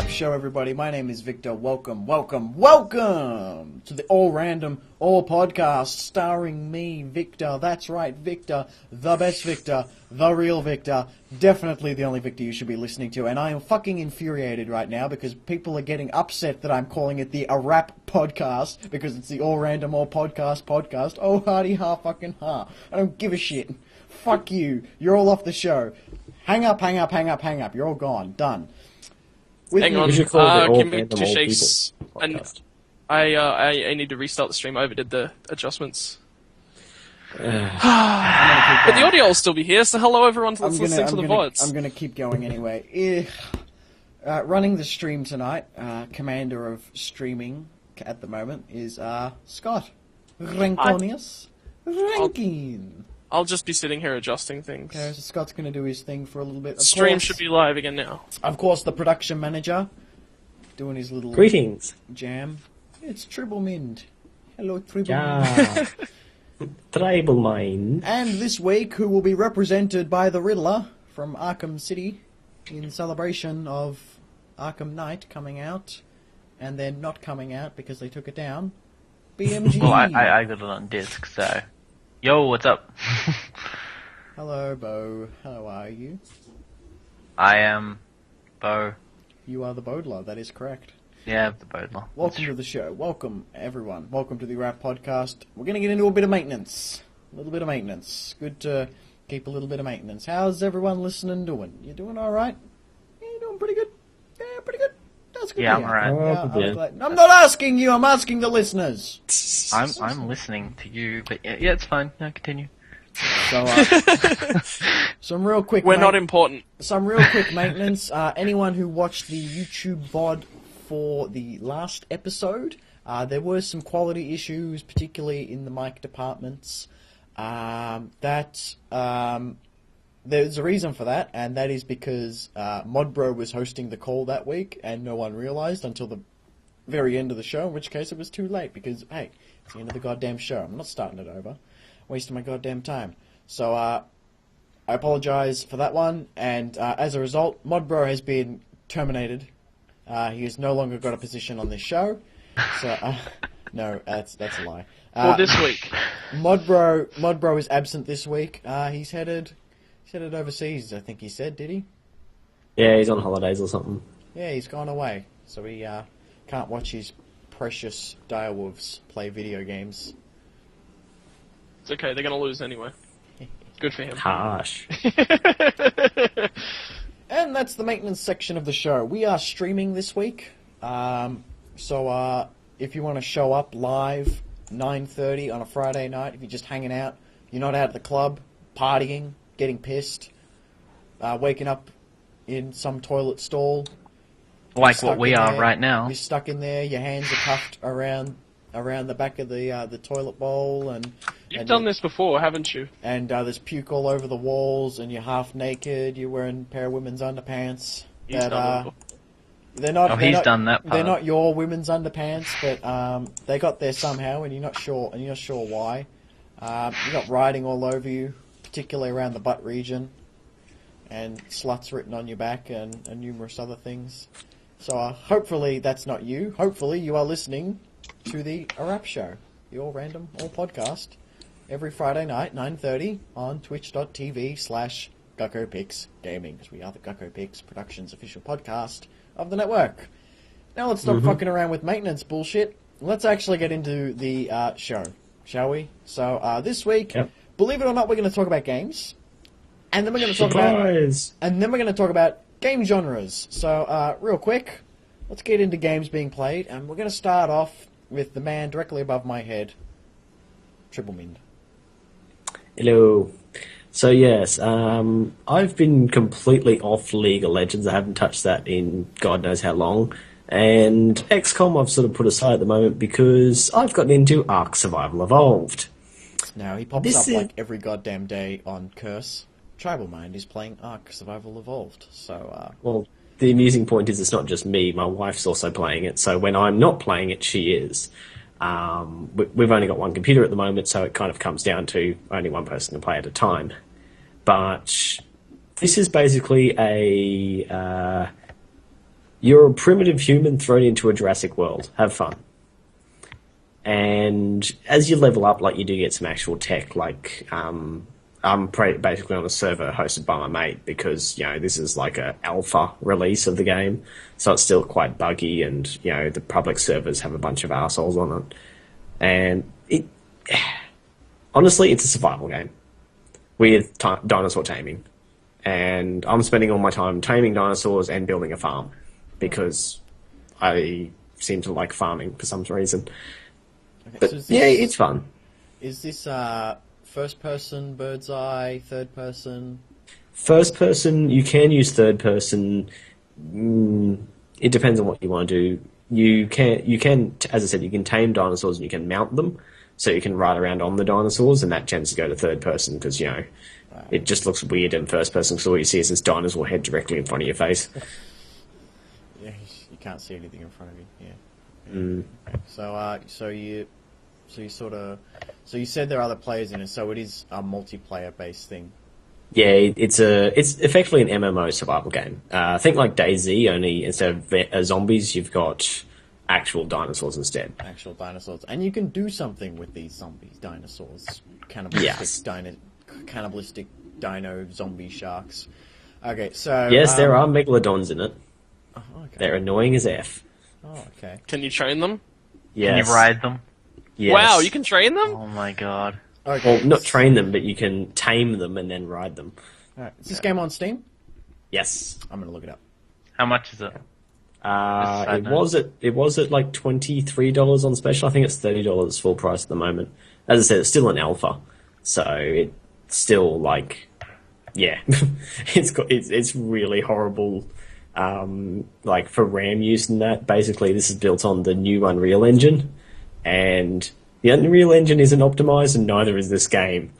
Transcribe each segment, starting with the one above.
Show, everybody. My name is Victor. Welcome to the All Random All Podcast, starring me, Victor. That's right, Victor, the best Victor, the real Victor, definitely the only Victor you should be listening to. And I am fucking infuriated right now because people are getting upset that I'm calling it the ARAP podcast because it's the All Random All Podcast. Oh, hardy ha fucking ha. I don't give a shit. Fuck you. You're all off the show. Hang up. You're all gone. Done. Hang on, give me 2 shakes. And I need to restart the stream. I overdid the adjustments. But the audio will still be here, so hello everyone that's listening to the VODs. I'm going to keep going anyway. Running the stream tonight, commander of streaming at the moment, is Scott. Rankonius. Rankin. I'll just be sitting here adjusting things. Okay, so Scott's going to do his thing for a little bit. The stream should be live again now. Of course, the production manager doing his little greetings jam. It's Triple Mind. Hello, Triple Mind. Tribal Mind. And this week, who will be represented by the Riddler from Arkham City in celebration of Arkham Knight coming out, and then not coming out because they took it down. BMG. Well, I got it on disc, so. Yo, what's up? Hello, Bo. How are you? I am Bo. You are the Bodler, that is correct. Yeah, the Bodler. Welcome to the show. Welcome, everyone. Welcome to the ARAP podcast. We're going to get into a bit of maintenance. A little bit of maintenance. Good to keep a little bit of maintenance. How's everyone listening doing? You doing alright? Yeah, you doing pretty good? Yeah, pretty good. That's good. Yeah, I'm alright. I'm not asking you, I'm asking the listeners. I'm listening to you, but yeah, it's fine. No, continue. So, some real quick... We're not important. Some real quick maintenance. Anyone who watched the YouTube VOD for the last episode, there were some quality issues, particularly in the mic departments. There's a reason for that, and that is because Modbro was hosting the call that week, and no one realised until the very end of the show, in which case it was too late, because, hey, it's the end of the goddamn show. I'm not starting it over. Wasting my goddamn time. So, I apologise for that one, and as a result, Modbro has been terminated. He has no longer got a position on this show. So, no, that's a lie. Well, this week. Modbro is absent this week. He's headed overseas, I think he said, did he? Yeah, he's on holidays or something. Yeah, he's gone away, so he can't watch his precious direwolves play video games. It's okay, they're going to lose anyway. Good for him. Harsh. And that's the maintenance section of the show. We are streaming this week, so if you want to show up live, 9:30 on a Friday night, if you're just hanging out, you're not out at the club, partying, getting pissed, waking up in some toilet stall. Like what we are right now. You're stuck in there, your hands are cuffed around the back of the toilet bowl. You've done this before, haven't you? And there's puke all over the walls, and you're half naked, you're wearing a pair of women's underpants. He's done it before. He's done that part. They're not your women's underpants, but they got there somehow, and you're not sure why. You got writing all over you, particularly around the butt region, and sluts written on your back, and numerous other things. So hopefully that's not you. Hopefully you are listening to the ARAP show, the All Random All Podcast, every Friday night, 9:30, on twitch.tv/GuckoPix Gaming, because we are the Gucko Pix Productions official podcast of the network. Now let's stop fucking around with maintenance bullshit. Let's actually get into the show, shall we? So this week, believe it or not, we're going to talk about games, and then we're going to talk about game genres. So real quick, let's get into games being played, and we're going to start off with the man directly above my head, Triple Mind. Hello. So yes, I've been completely off League of Legends. I haven't touched that in God knows how long. And XCOM I've sort of put aside at the moment because I've gotten into Ark Survival Evolved. Now, he pops up like every goddamn day on Curse. Tribal Mind is playing Ark Survival Evolved, so... Well, the amusing point is it's not just me, my wife's also playing it, so when I'm not playing it, she is. We've only got one computer at the moment, so it kind of comes down to only one person can play at a time. But this is basically you're a primitive human thrown into a Jurassic world. Have fun. And as you level up, like, you do get some actual tech, like... I'm basically on a server hosted by my mate because, this is like a alpha release of the game. So it's still quite buggy and, the public servers have a bunch of assholes on it. And honestly, it's a survival game with dinosaur taming. And I'm spending all my time taming dinosaurs and building a farm because I seem to like farming for some reason. Okay, but so it's fun. Is this, first person, bird's eye, third person? First person, you can use third person. It depends on what you want to do. You can, as I said, you can tame dinosaurs and you can mount them, so you can ride around on the dinosaurs, and that tends to go to third person because it just looks weird in first person. So all you see is this dinosaur head directly in front of your face. Yeah, you can't see anything in front of you. Yeah. Okay. So you said there are other players in it, so it is a multiplayer-based thing. Yeah, it's effectively an MMO survival game. Think like DayZ, only instead of zombies, you've got actual dinosaurs instead. Actual dinosaurs, and you can do something with these dinosaurs, cannibalistic dino zombie sharks. Okay, so yes, there are megalodons in it. Oh, okay. They're annoying as F. Oh, okay. Can you train them? Yes. Can you ride them? Yes. Wow, you can train them? Oh my god. Okay. Well, not train them, but you can tame them and then ride them. Alright. Is this game on Steam? Yes. I'm gonna look it up. How much is it? It was at like $23 on special. I think it's $30 full price at the moment. As I said, it's still an alpha, so it's still like, it's really horrible. Like for RAM use and that. Basically, this is built on the new Unreal Engine, and the Unreal Engine isn't optimized, and neither is this game.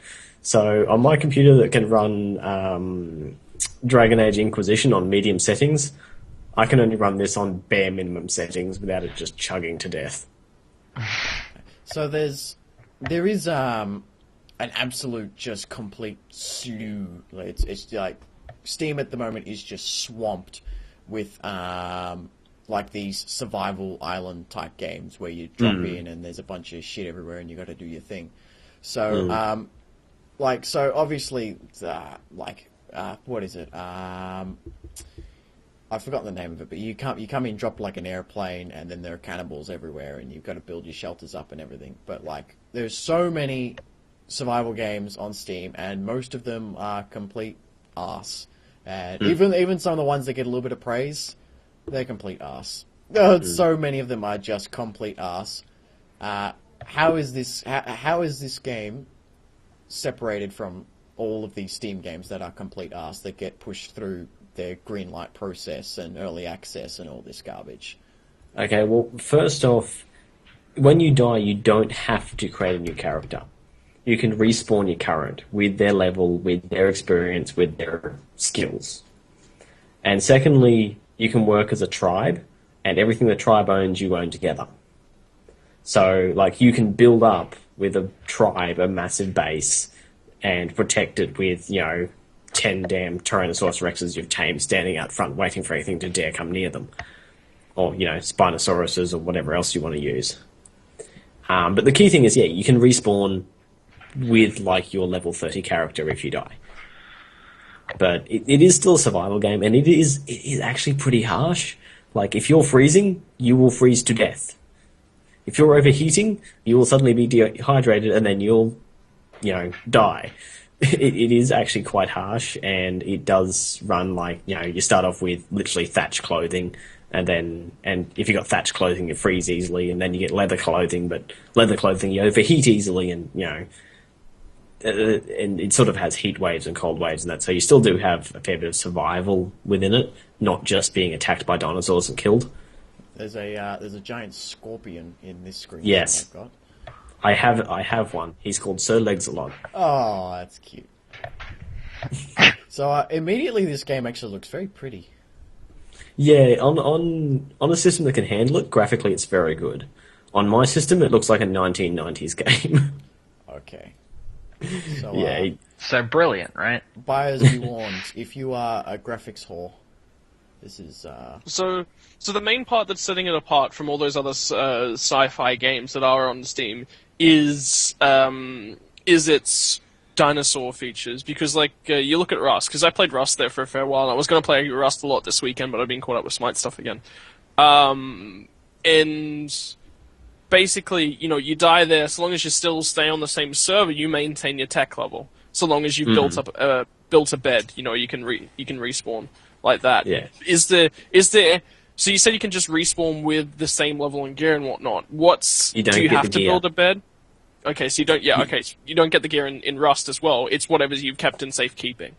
So on my computer that can run Dragon Age Inquisition on medium settings, I can only run this on bare minimum settings without it just chugging to death. So there is an absolute just complete slew. It's like Steam at the moment is just swamped with like these survival island type games where you drop in and there's a bunch of shit everywhere and you got to do your thing. So so obviously what is it? I've forgotten the name of it, but you come in, drop like an airplane, and then there are cannibals everywhere, and you've got to build your shelters up and everything. But like, there's so many survival games on Steam, and most of them are complete arse. And even some of the ones that get a little bit of praise, they're complete arse. So many of them are just complete arse. How is this game separated from all of these Steam games that are complete arse that get pushed through their Greenlight process and early access and all this garbage? Okay, well, first off, when you die, you don't have to create a new character. You can respawn your current with their level, with their experience, with their skills. And secondly, you can work as a tribe, and everything the tribe owns, you own together. So, like, you can build up with a tribe a massive base and protect it with, 10 damn Tyrannosaurus Rexes you've tamed standing out front waiting for anything to dare come near them. Or, Spinosauruses or whatever else you want to use. But the key thing is, you can respawn with, like, your level 30 character if you die. But it is still a survival game, and it is actually pretty harsh. Like, if you're freezing, you will freeze to death. If you're overheating, you will suddenly be dehydrated, and then you'll, die. It is actually quite harsh, and it does run like, you start off with literally thatch clothing, and if you got thatch clothing, you freeze easily, and then you get leather clothing, but leather clothing, you overheat easily, and, and it sort of has heat waves and cold waves and that, so you still do have a fair bit of survival within it, not just being attacked by dinosaurs and killed. There's a giant scorpion in this screen. Yes. I've got. I have one. He's called Sir Legs-a-Lot. Oh, that's cute. So immediately this game actually looks very pretty. Yeah, on a system that can handle it, graphically it's very good. On my system, it looks like a 1990s game. Okay. So, yeah. So brilliant, right? Buyers be warned, if you are a graphics whore, this is... So the main part that's setting it apart from all those other sci-fi games that are on Steam is its dinosaur features. Because, like, you look at Rust, because I played Rust there for a fair while, and I was going to play Rust a lot this weekend, but I've been caught up with Smite stuff again. And basically, you die there, so long as you still stay on the same server, you maintain your tech level. So long as you've built a bed, you can respawn like that. Yeah. Is there? So you said you can just respawn with the same level and gear and whatnot. Do you have to build a bed? Okay, so you don't. Yeah, okay, so you don't get the gear in Rust as well. It's whatever you've kept in safekeeping.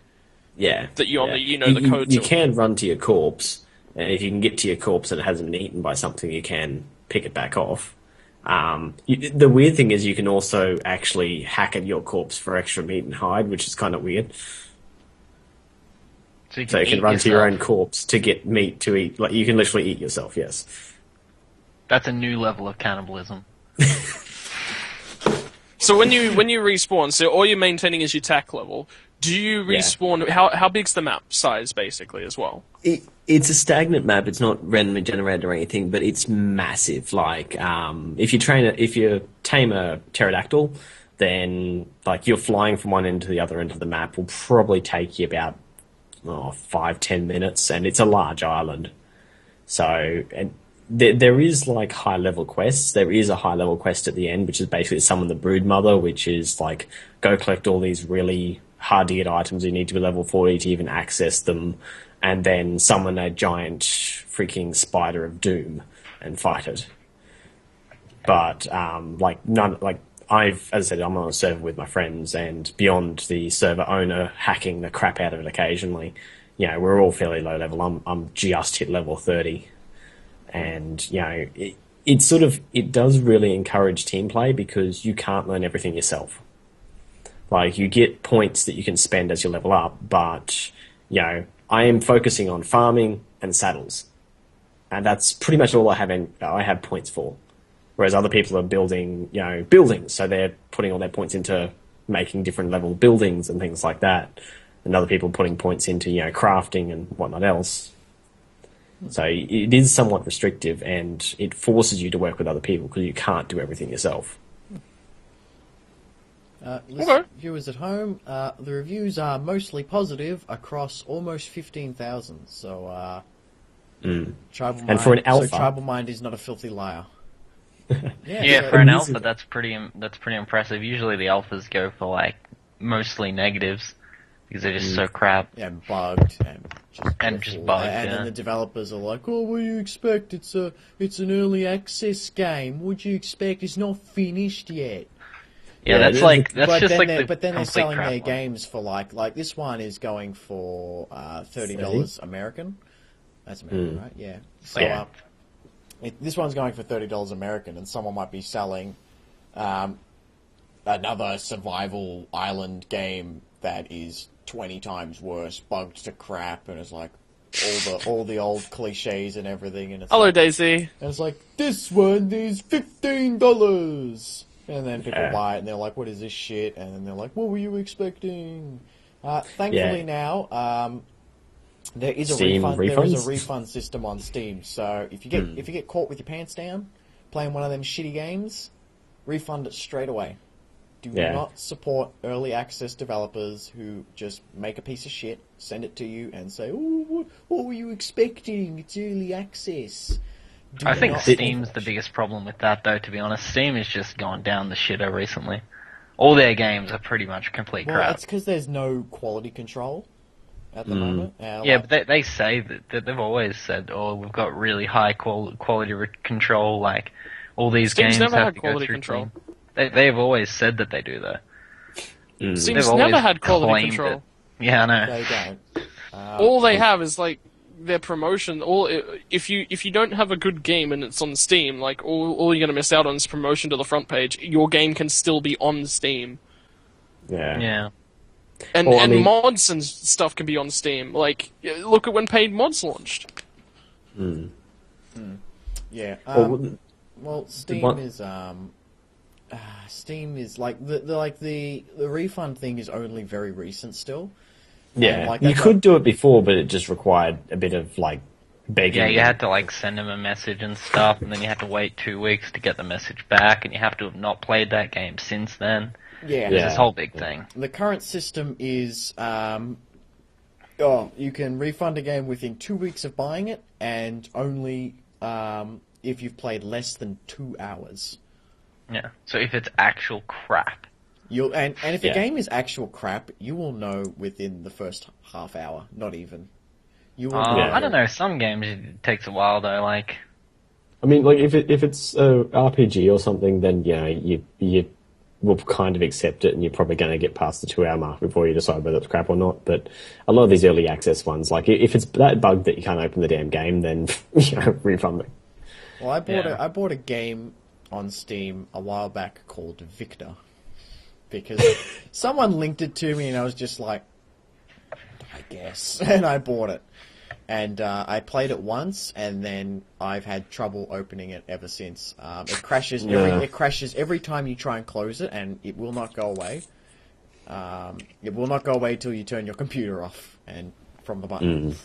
Yeah. That you only the code. You can run to your corpse, and if you can get to your corpse and it hasn't been eaten by something, you can pick it back off. The weird thing is you can also actually hack at your corpse for extra meat and hide, which is kind of weird. So you can run to your own corpse to get meat to eat. Like, you can literally eat yourself, yes. That's a new level of cannibalism. So when you respawn, so all you're maintaining is your tech level. Do you respawn? Yeah. How big's the map size, basically, as well? It's a stagnant map. It's not randomly generated or anything, but it's massive. Like, if you tame a pterodactyl, then like you're flying from one end to the other end of the map will probably take you about 5-10 minutes, and it's a large island. So, and there is like high level quests. There is a high level quest at the end, which is basically summon the brood mother, which is like go collect all these really hard to get items. You need to be level 40 to even access them, and then summon a giant freaking spider of doom and fight it. But as I said, I'm on a server with my friends, and beyond the server owner hacking the crap out of it occasionally, we're all fairly low level. I'm just hit level 30, and it does really encourage team play because you can't learn everything yourself. Like, you get points that you can spend as you level up, but I am focusing on farming and saddles, and that's pretty much all I have points for. Whereas other people are building, buildings, so they're putting all their points into making different level buildings and things like that. And other people putting points into, crafting and whatnot else. So it is somewhat restrictive, and it forces you to work with other people because you can't do everything yourself. Viewers at home, the reviews are mostly positive across almost 15,000. So, For an alpha, Tribal Mind is not a filthy liar. For an alpha, that's pretty impressive. Usually the alphas go for like mostly negatives because they're just so crap. Yeah, bugged and just bugged. And then the developers are like, "Oh, what do you expect? It's an early access game. What do you expect? It's not finished yet." Yeah, that's just but then they're selling their games for like this one is going for $30 American. That's American, right? Yeah. So this one's going for $30 American, and someone might be selling another survival island game that is 20 times worse, bugged to crap, and it's like all the old cliches and everything. And it's Hello, Daisy. And it's like, this one is $15. And then people buy it, and they're like, what is this shit? And then they're like, what were you expecting? Thankfully now, there is a refund system on Steam. So if you get caught with your pants down playing one of them shitty games, refund it straight away. Do not support early access developers who just make a piece of shit, send it to you, and say, "Oh, what were you expecting? It's early access." I think Steam's the biggest problem with that, though, to be honest. Steam has just gone down the shitter recently. All their games are pretty much complete crap. Well, it's because there's no quality control at the moment. But they say that they've always said, we've got really high quality control, like, all these Steam's games never have had to quality go through control. They've always said that they do, though. Steam's never had quality control. Yeah, I know. They don't. All they have is, like, their promotion, if you don't have a good game and it's on Steam, like all you're gonna miss out on is promotion to the front page. Your game can still be on Steam. Yeah. And mods and stuff can be on Steam. Like, look at when paid mods launched. Yeah. Well, Steam is like the refund thing is only very recent still. Yeah, like, you could do it before, but it just required a bit of like begging. Yeah, you had to like send them a message and stuff, and then you had to wait 2 weeks to get the message back, and you have to have not played that game since then. Yeah, it's this whole big thing. The current system is, you can refund a game within 2 weeks of buying it, and only if you've played less than 2 hours. Yeah, so if it's actual crap. And if a game is actual crap, you will know within the first half hour, not even. You will I don't know, some games it takes a while though, like... I mean, like, if it's a RPG or something, then, you will kind of accept it, and you're probably going to get past the 2 hour mark before you decide whether it's crap or not. But a lot of these early access ones, like, if it's that bug that you can't open the damn game, then, refund it. Well, I bought a game on Steam a while back called Viktor. Because someone linked it to me, and I was just like, I guess. And I bought it. And I played it once, and then I've had trouble opening it ever since. It crashes every time you try and close it, and it will not go away. It will not go away till you turn your computer off and from the button.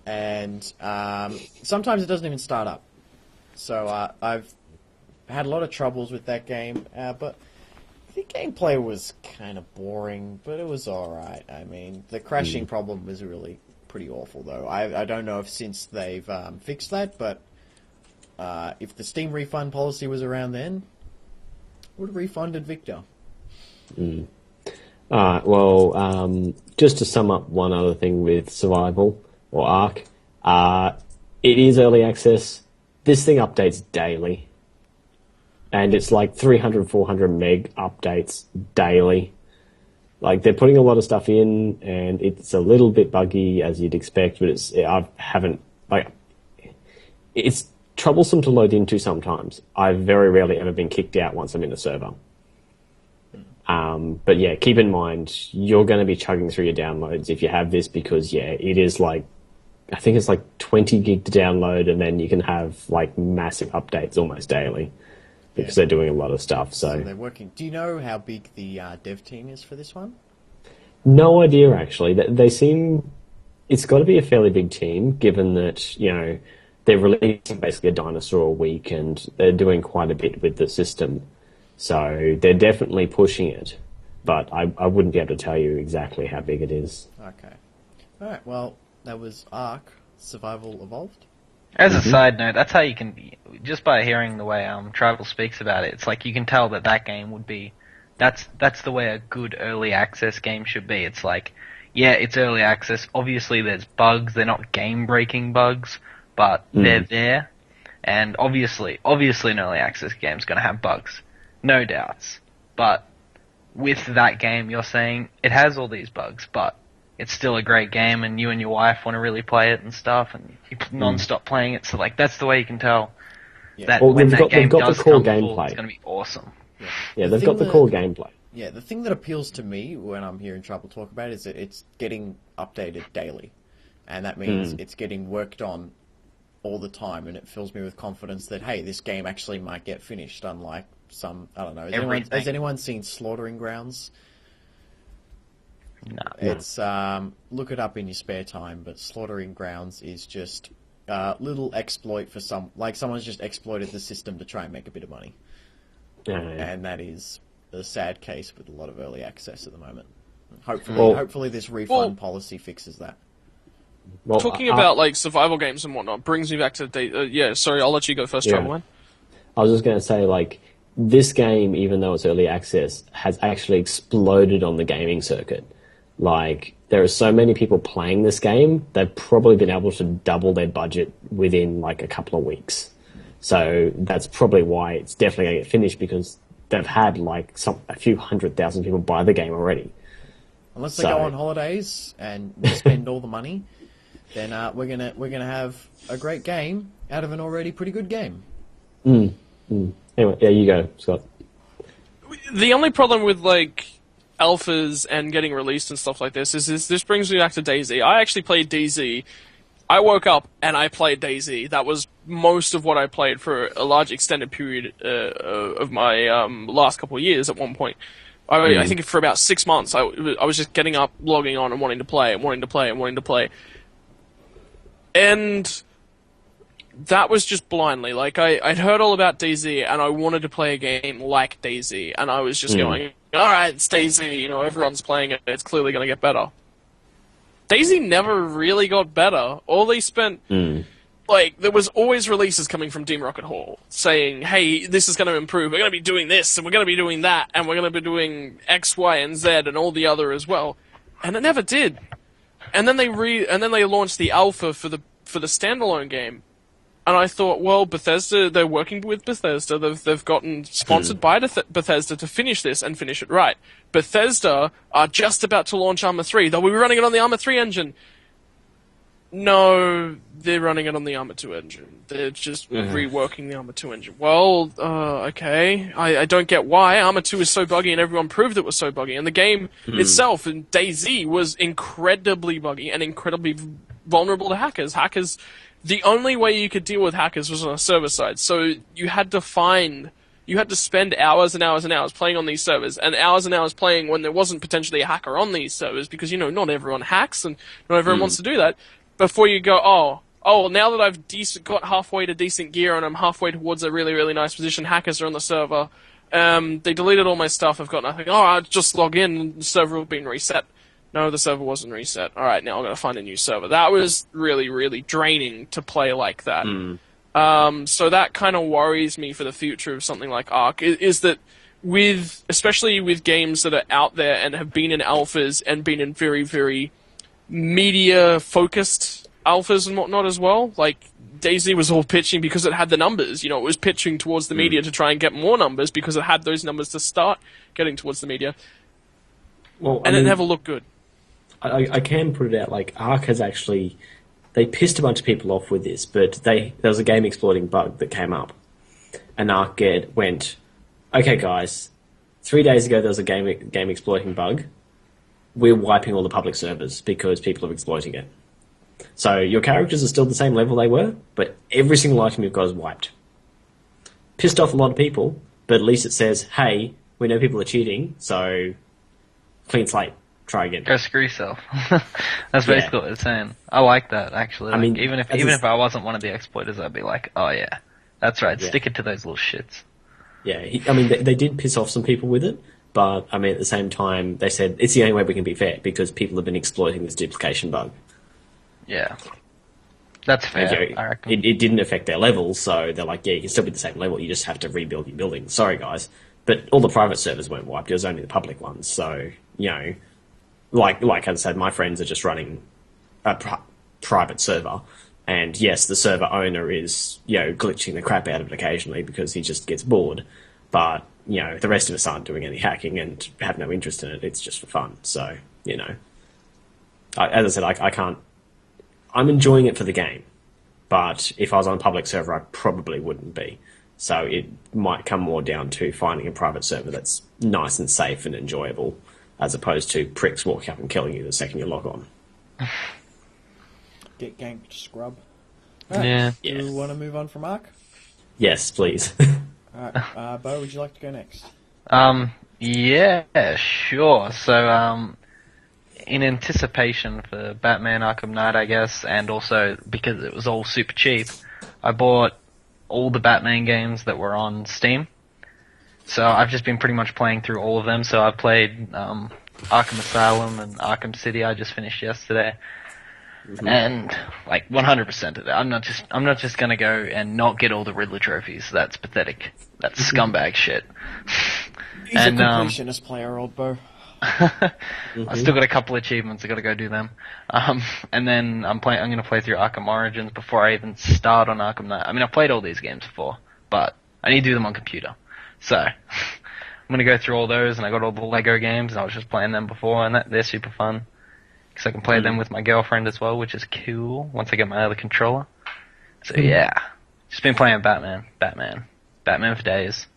And sometimes it doesn't even start up. So I've had a lot of troubles with that game, but the gameplay was kind of boring, but it was alright. I mean, the crashing problem was really pretty awful, though. I don't know if since they've fixed that, but if the Steam refund policy was around then, would have refunded Viktor. Well, just to sum up one other thing with Survival, or ARC, it is early access. This thing updates daily. And it's like 300, 400 meg updates daily. Like, they're putting a lot of stuff in, and it's a little bit buggy, as you'd expect, but it's troublesome to load into sometimes. I've very rarely ever been kicked out once I'm in a server. But yeah, keep in mind, you're going to be chugging through your downloads if you have this, because it is like, I think it's like 20 gig to download, and then you can have like massive updates almost daily. Because they're doing a lot of stuff, so they're working. Do you know how big the dev team is for this one? No idea, actually. They seem... It's got to be a fairly big team, given that, they're releasing basically a dinosaur a week, and they're doing quite a bit with the system. So they're definitely pushing it, but I wouldn't be able to tell you exactly how big it is. Okay. Alright, well, that was ARC, Survival Evolved. As a side note, that's how you can, just by hearing the way Travel speaks about it, it's like you can tell that game would be, that's the way a good early access game should be. It's like, yeah, it's early access, obviously there's bugs, they're not game-breaking bugs, but they're there, and obviously an early access game's gonna have bugs, no doubts. But with that game, you're saying, it has all these bugs, but it's still a great game, and you and your wife want to really play it and stuff, and you non-stop playing it. So, like, that's the way you can tell that when that game does come full, it's going to be awesome. Yeah, they've got the core gameplay. Yeah, the thing that appeals to me when I'm hearing Trouble talk about it is that it's getting updated daily, and that means it's getting worked on all the time, and it fills me with confidence that, hey, this game actually might get finished, unlike some, I don't know, has anyone seen Slaughtering Grounds? No. It's look it up in your spare time, but Slaughtering Grounds is just a little exploit for someone's just exploited the system to try and make a bit of money. And that is a sad case with a lot of early access at the moment. Hopefully this refund policy fixes that. Well, talking about like survival games and whatnot brings me back to sorry, I'll let you go first, Trouble. I was just going to say, like, this game, even though it's early access, has actually exploded on the gaming circuit. Like, there are so many people playing this game, they've probably been able to double their budget within, like, a couple of weeks. So that's probably why it's definitely going to get finished, because they've had, like, a few 100,000 people buy the game already. Unless they go on holidays and spend all the money. then we're gonna have a great game out of an already pretty good game. Anyway, yeah, you go, Scott. The only problem with alphas and getting released and stuff like this is this brings me back to DayZ. I actually played DayZ. I woke up and I played DayZ. That was most of what I played for a large extended period of my last couple of years. At one point, I think for about 6 months, I was just getting up, logging on, and wanting to play, and that was just blindly. I'd heard all about DayZ, and I wanted to play a game like DayZ, and I was just going, alright, it's DayZ, everyone's playing it, it's clearly going to get better. DayZ never really got better. All they spent... there was always releases coming from Team Rocket Hall, saying, hey, this is going to improve, we're going to be doing this, and we're going to be doing that, and we're going to be doing X, Y, and Z, and all the other as well. And it never did. And then they launched the alpha for the standalone game. And I thought, well, Bethesda, they're working with Bethesda. They've gotten sponsored by Bethesda to finish this and finish it right. Bethesda are just about to launch Arma 3. They'll be running it on the Arma 3 engine. No, they're running it on the Arma 2 engine. They're just reworking the Arma 2 engine. Well, okay. I don't get why. Arma 2 is so buggy and everyone proved it was so buggy. And the game itself, in DayZ, was incredibly buggy and incredibly vulnerable to hackers. The only way you could deal with hackers was on a server side. So you had to spend hours and hours and hours playing on these servers, and hours playing when there wasn't potentially a hacker on these servers, because, not everyone hacks, and not everyone wants to do that, before you go, oh, now that I've got halfway to decent gear and I'm halfway towards a really, really nice position, hackers are on the server, they deleted all my stuff, I've got nothing, I'll just log in, and the server will have been reset. No, the server wasn't reset. Alright, now I'm going to find a new server. That was really, really draining to play like that. So that kind of worries me for the future of something like ARK, is that especially with games that are out there and have been in alphas and been in very, very media-focused alphas and whatnot as well, DayZ was all pitching because it had the numbers. It was pitching towards the media to try and get more numbers because it had those numbers to start getting towards the media. Well, it never looked good. I can put it out, ARK has actually... They pissed a bunch of people off with this, but there was a game exploiting bug that came up. And ARK went, okay guys, 3 days ago there was a game exploiting bug. We're wiping all the public servers because people are exploiting it. So your characters are still the same level they were, but every single item you've got is wiped. Pissed off a lot of people, but at least it says, hey, we know people are cheating, so clean slate. Try again. Go screw yourself. That's basically what it's saying. I like that, actually. Even if I wasn't one of the exploiters, I'd be like, oh yeah, that's right, stick it to those little shits. Yeah, they did piss off some people with it, but, at the same time, they said, it's the only way we can be fair, because people have been exploiting this duplication bug. Yeah. That's fair, I reckon. It didn't affect their levels, so they're like, yeah, you can still be the same level, you just have to rebuild your building. Sorry, guys. But all the private servers weren't wiped, it was only the public ones, so, like as I said, my friends are just running a private server, and yes, the server owner is, glitching the crap out of it occasionally because he just gets bored, but, the rest of us aren't doing any hacking and have no interest in it, it's just for fun, so, as I said, I can't... I'm enjoying it for the game, but if I was on a public server, I probably wouldn't be. So it might come more down to finding a private server that's nice and safe and enjoyable, as opposed to pricks walking up and killing you the second you log on. Get ganked, scrub. Right. Yeah. Do you want to move on from ARK? Yes, please. Alright, Bo, would you like to go next? Yeah, sure. So, in anticipation for Batman Arkham Knight, I guess, and also because it was all super cheap, I bought all the Batman games that were on Steam. So I've just been pretty much playing through all of them. So I've played Arkham Asylum and Arkham City. I just finished yesterday, and 100% of it. I'm not just gonna go and not get all the Riddler trophies. That's pathetic. That's scumbag shit. He's a completionist player, old Bo. I still got a couple achievements. I got to go do them. And then I'm gonna play through Arkham Origins before I even start on Arkham Knight. I've played all these games before, but I need to do them on computer. So, I'm going to go through all those, and I got all the Lego games, and I was just playing them before, and they're super fun. because I can play them with my girlfriend as well, which is cool once I get my other controller. So yeah, just been playing Batman for days,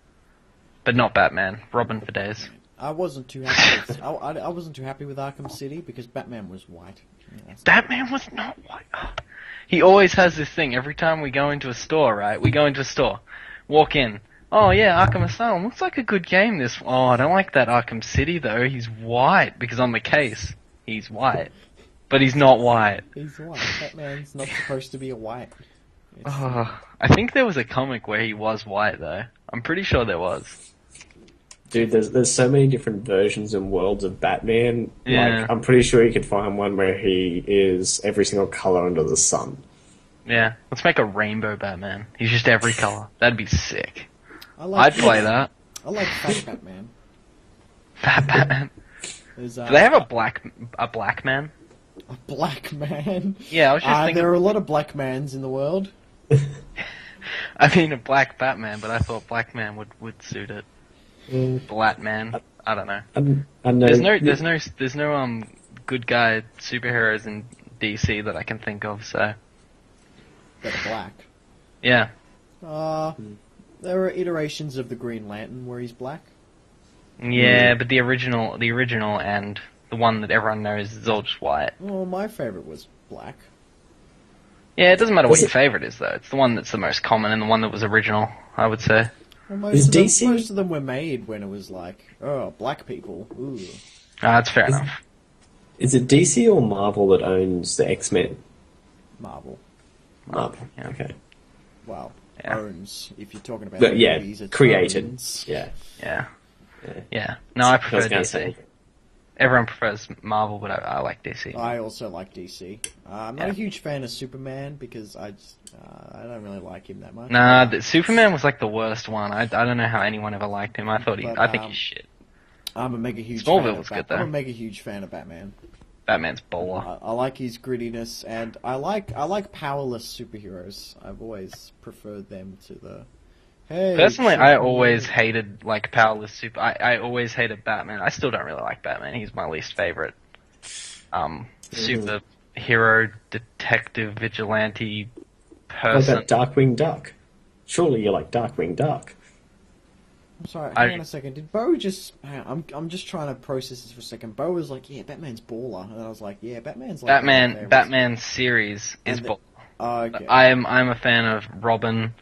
but not Batman, Robin for days. I wasn't too happy. I wasn't too happy with Arkham City because Batman was white. Yeah, Batman was not white. He always has this thing. Every time we go into a store, right? We go into a store, walk in. Oh yeah, Arkham Asylum looks like a good game. Oh, I don't like that Arkham City though. He's white because on the case he's white, but he's not white. He's white. Batman's not supposed to be a white. I think there was a comic where he was white though. I'm pretty sure there was. Dude, there's so many different versions and worlds of Batman. Yeah. Like, I'm pretty sure you could find one where he is every single color under the sun. Yeah, let's make a rainbow Batman. He's just every color. That'd be sick. I'd play that. I like Fat Batman. Fat Batman. Do they have a black man? A black man? Yeah, I was just thinking. There are a lot of black mans in the world. I mean, a black Batman, but I thought black man would suit it. Black man. I don't know. There's no good guy superheroes in DC that I can think of. So. That are black. Yeah. There are iterations of the Green Lantern where he's black. Yeah, but the original and the one that everyone knows is all just white. Well, my favorite was black. Yeah, it doesn't matter what your favorite is, though. It's the one that's the most common and the one that was original, I would say. Well, most of them were made when it was like, oh, black people. Ooh. That's fair enough. Is it DC or Marvel that owns the X-Men? Marvel. Marvel, yeah. Okay. Well, Yeah. owns, if you're talking about movies, it's created. owns. Yeah. No, I prefer DC. Everyone prefers Marvel, but I like DC. I also like DC. I'm not a huge fan of Superman because I don't really like him that much. Nah, Superman was like the worst one. I don't know how anyone ever liked him. I think he's shit. I'm a mega huge Smallville was good though. I'm a mega huge fan of Batman. Batman's bowler. I like his grittiness, and I like powerless superheroes. I've always preferred them to the. Hey, personally, I always hated like powerless super. I always hated Batman. I still don't really like Batman. He's my least favorite. Superhero, detective, vigilante person. What about Darkwing Duck? Surely you like Darkwing Duck. I'm sorry, hang on a second. Did Bo just... I'm just trying to process this for a second. Bo was like, yeah, Batman's baller. And I was like, yeah, Batman's like... Batman's series is baller. Okay. I'm a fan of Robin,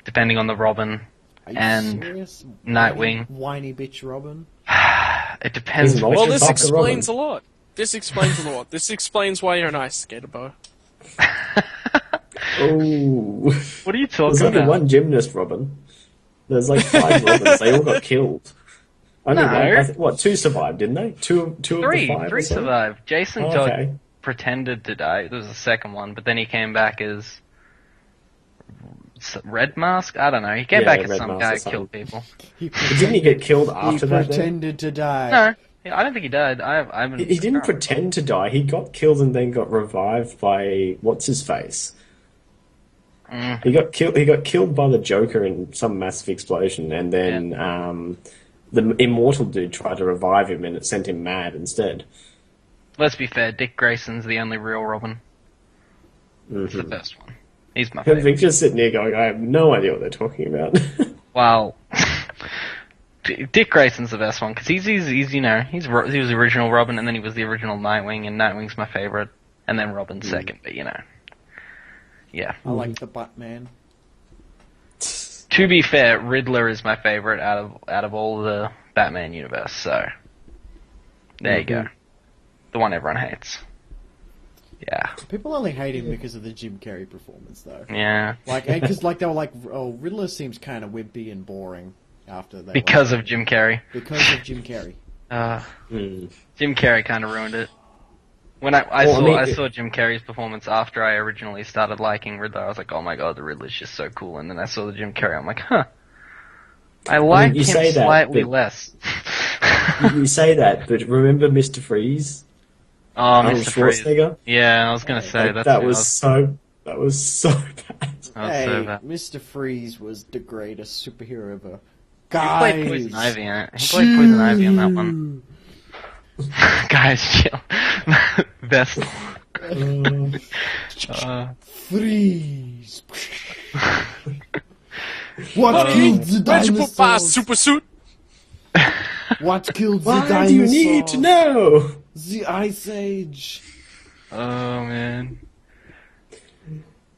depending on the Robin, and serious? Nightwing. Whiny bitch Robin? It depends. Well, this explains a lot. This explains a lot. This explains why you're an ice skater, Bo. Oh. What are you talking about? There's only one gymnast Robin. There's like 5 Robins. They all got killed. What, 2 survived, didn't they? Two of the 5? 3 survived. Jason Todd pretended to die. There was a second one, but then he came back as Red Mask? I don't know. He came back as some guy who killed people. Didn't he get killed after that? He pretended to die. No, I don't think he died. He didn't pretend to die. He got killed and then got revived by what's-his-face. He got killed by the Joker in some massive explosion, and then the immortal dude tried to revive him, and it sent him mad instead. Let's be fair. Dick Grayson's the only real Robin. It's the best one. He's my favorite. Victor's sitting there going, I have no idea what they're talking about. Well, Dick Grayson's the best one because he was the original Robin, and then he was the original Nightwing, and Nightwing's my favorite, and then Robin's second. But yeah. I like the Butman. To be fair, Riddler is my favorite out of all the Batman universe. So there you go, the one everyone hates. Yeah. People only hate him because of the Jim Carrey performance, though. Yeah. Because they were like, oh, Riddler seems kind of wimpy and boring after that. Because of Jim Carrey. Because of Jim Carrey. Jim Carrey kind of ruined it. When I saw Jim Carrey's performance after I originally started liking Riddler, I was like, oh my god, the Riddler's just so cool. And then I saw the Jim Carrey, I'm like, I like him slightly less. You say that, but remember Mr. Freeze? Oh, Mr. Freeze. Yeah, I was going to say that was so bad. Hey, Mr. Freeze was the greatest superhero ever. Guys, he played Poison Ivy on that one. Guys, chill. Best. Freeze. What killed the dinosaurs? Super suit. What killed the Why dinosaurs? do you need to know? The Ice Age. Oh man.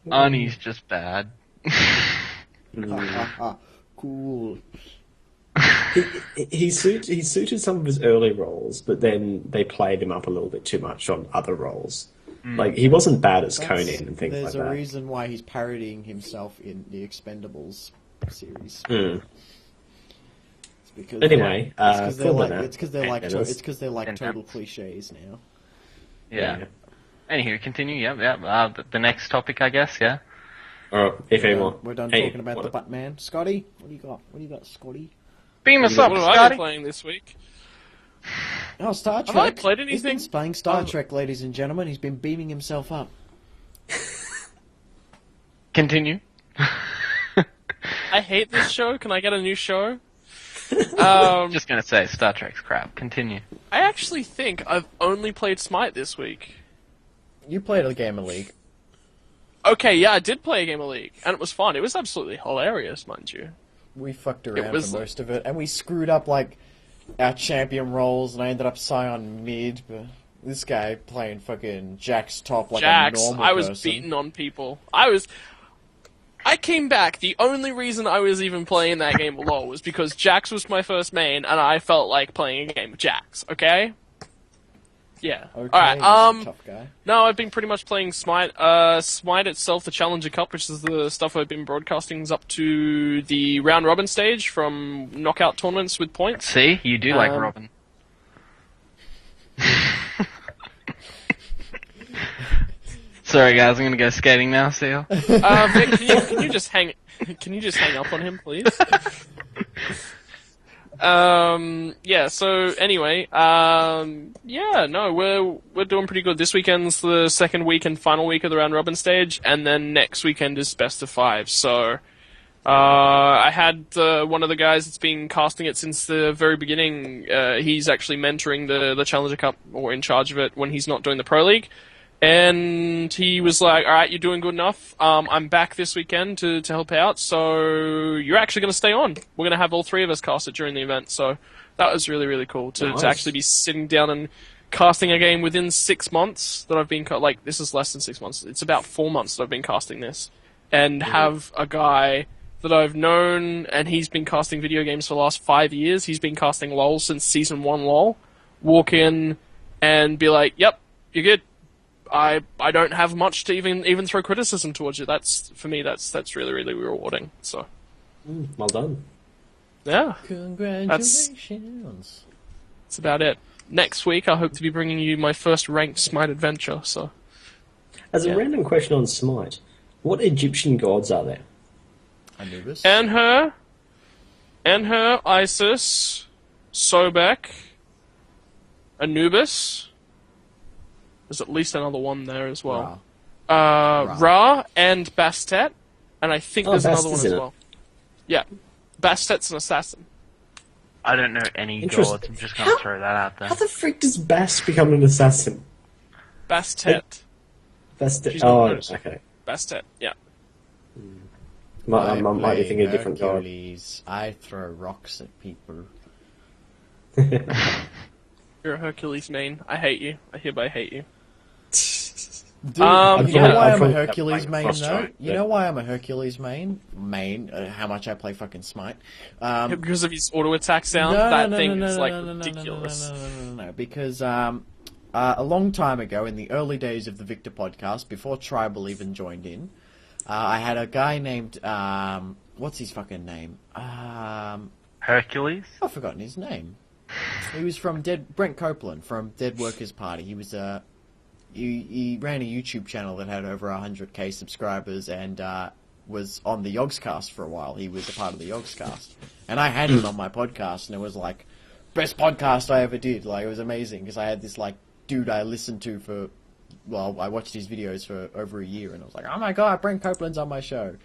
Arnie's just bad. Cool. He suited some of his early roles, but then they played him up a little bit too much on other roles. Like, he wasn't bad as Conan and things like that. There's a reason why he's parodying himself in the Expendables series. Mm. It's because Anyway, it's because they're like total cliches now. Yeah. Anywho, continue. Yeah. The next topic, I guess. Yeah. If anyone. We're done talking about the Butman. Scotty, what do you got, Scotty? Beam us up, What have I Scotty. been playing this week? Oh, Star Trek. Have I played anything? He's been playing Star Trek, ladies and gentlemen. He's been beaming himself up. Continue. I hate this show. Can I get a new show? Just gonna say, Star Trek's crap. Continue. I actually think I've only played Smite this week. You played a game of League. Okay, yeah, I did play a game of League, and it was fun. It was absolutely hilarious, mind you. We fucked around for most of it, and we screwed up like our champion roles, and I ended up Scion mid, but this guy playing fucking Jax top like a normal I was person. beating on people. I came back. The only reason I was even playing that game of LoL was because Jax was my first main, and I felt like playing a game of Jax. Okay. Yeah. Okay, Alright, tough guy. no, I've been pretty much playing Smite. Smite itself, the Challenger Cup, which is the stuff I've been broadcasting, is up to the round robin stage from knockout tournaments with points. See, you do like Robin. Sorry, guys, I'm gonna go skating now. See ya. Vic, can you just hang up on him, please? Yeah, so anyway, we're doing pretty good. This weekend's the second week and final week of the round robin stage, and then next weekend is best of 5. So, I had one of the guys that's been casting it since the very beginning. He's actually mentoring the Challenger Cup, or in charge of it when he's not doing the Pro League. And he was like, alright, you're doing good enough. I'm back this weekend to help out, so you're actually going to stay on. We're going to have all 3 of us cast it during the event, so that was really, really cool to actually be sitting down and casting a game within 6 months that I've been, this is less than 6 months, it's about 4 months that I've been casting this, and have a guy that I've known, and he's been casting video games for the last 5 years, he's been casting LoL since Season 1 LoL, walk in and be like, yep, you're good. I don't have much to even throw criticism towards you. That's, for me, that's really, really rewarding. So, well done. Yeah. Congratulations. That's about it. Next week, I hope to be bringing you my first ranked Smite adventure. So, as a random question on Smite, what Egyptian gods are there? Anubis. Anher, Isis, Sobek, Anubis. There's at least another one there as well. Ra and Bastet, and I think there's another one as well. Yeah, Bastet's an assassin. I don't know any gods. I'm just gonna throw that out there. How the frick does Bast become an assassin? Bastet. Bastet. Oh, okay. Bastet. Yeah. Might be thinking a different god. I throw rocks at people. You're a Hercules main. I hate you. I hereby hate you. Dude, you know why I'm a probably Hercules playing main, Frostbite, though? You know why I'm a Hercules main? How much I play fucking Smite. Because of his auto attack sound, is ridiculous. No. Because a long time ago, in the early days of the Viktor podcast, before Tribal even joined in, I had a guy named what's his fucking name? Hercules? I've forgotten his name. He was from Brent Copeland from Dead Workers Party. He was he ran a YouTube channel that had over 100k subscribers and was on the Yogscast for a while. He was a part of the Yogscast, and I had him on my podcast, and it was like best podcast I ever did. Like, it was amazing because I had this like dude I listened to for, well, I watched his videos for over a year, and I was like, oh my god, Brent Copeland's on my show.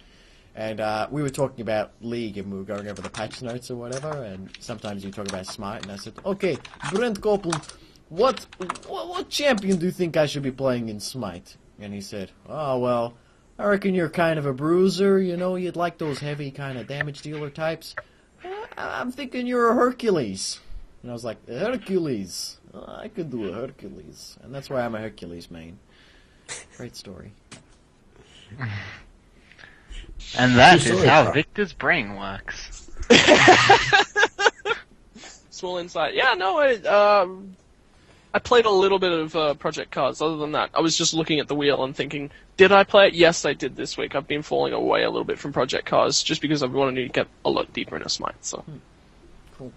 And we were talking about League, and we were going over the patch notes or whatever, and sometimes you talk about Smite, and I said, okay, Brent Copeland, what champion do you think I should be playing in Smite? And he said, oh, well, I reckon you're kind of a bruiser, you know, you'd like those heavy kind of damage dealer types. I'm thinking you're a Hercules. And I was like, Hercules? I could do a Hercules. And that's why I'm a Hercules main. Great story. And that is how Victor's brain works. Small insight. Yeah, no, I played a little bit of Project Cars. Other than that, I was just looking at the wheel and thinking, did I play it? Yes, I did this week. I've been falling away a little bit from Project Cars just because I wanted to get a lot deeper into Smite. So, cool.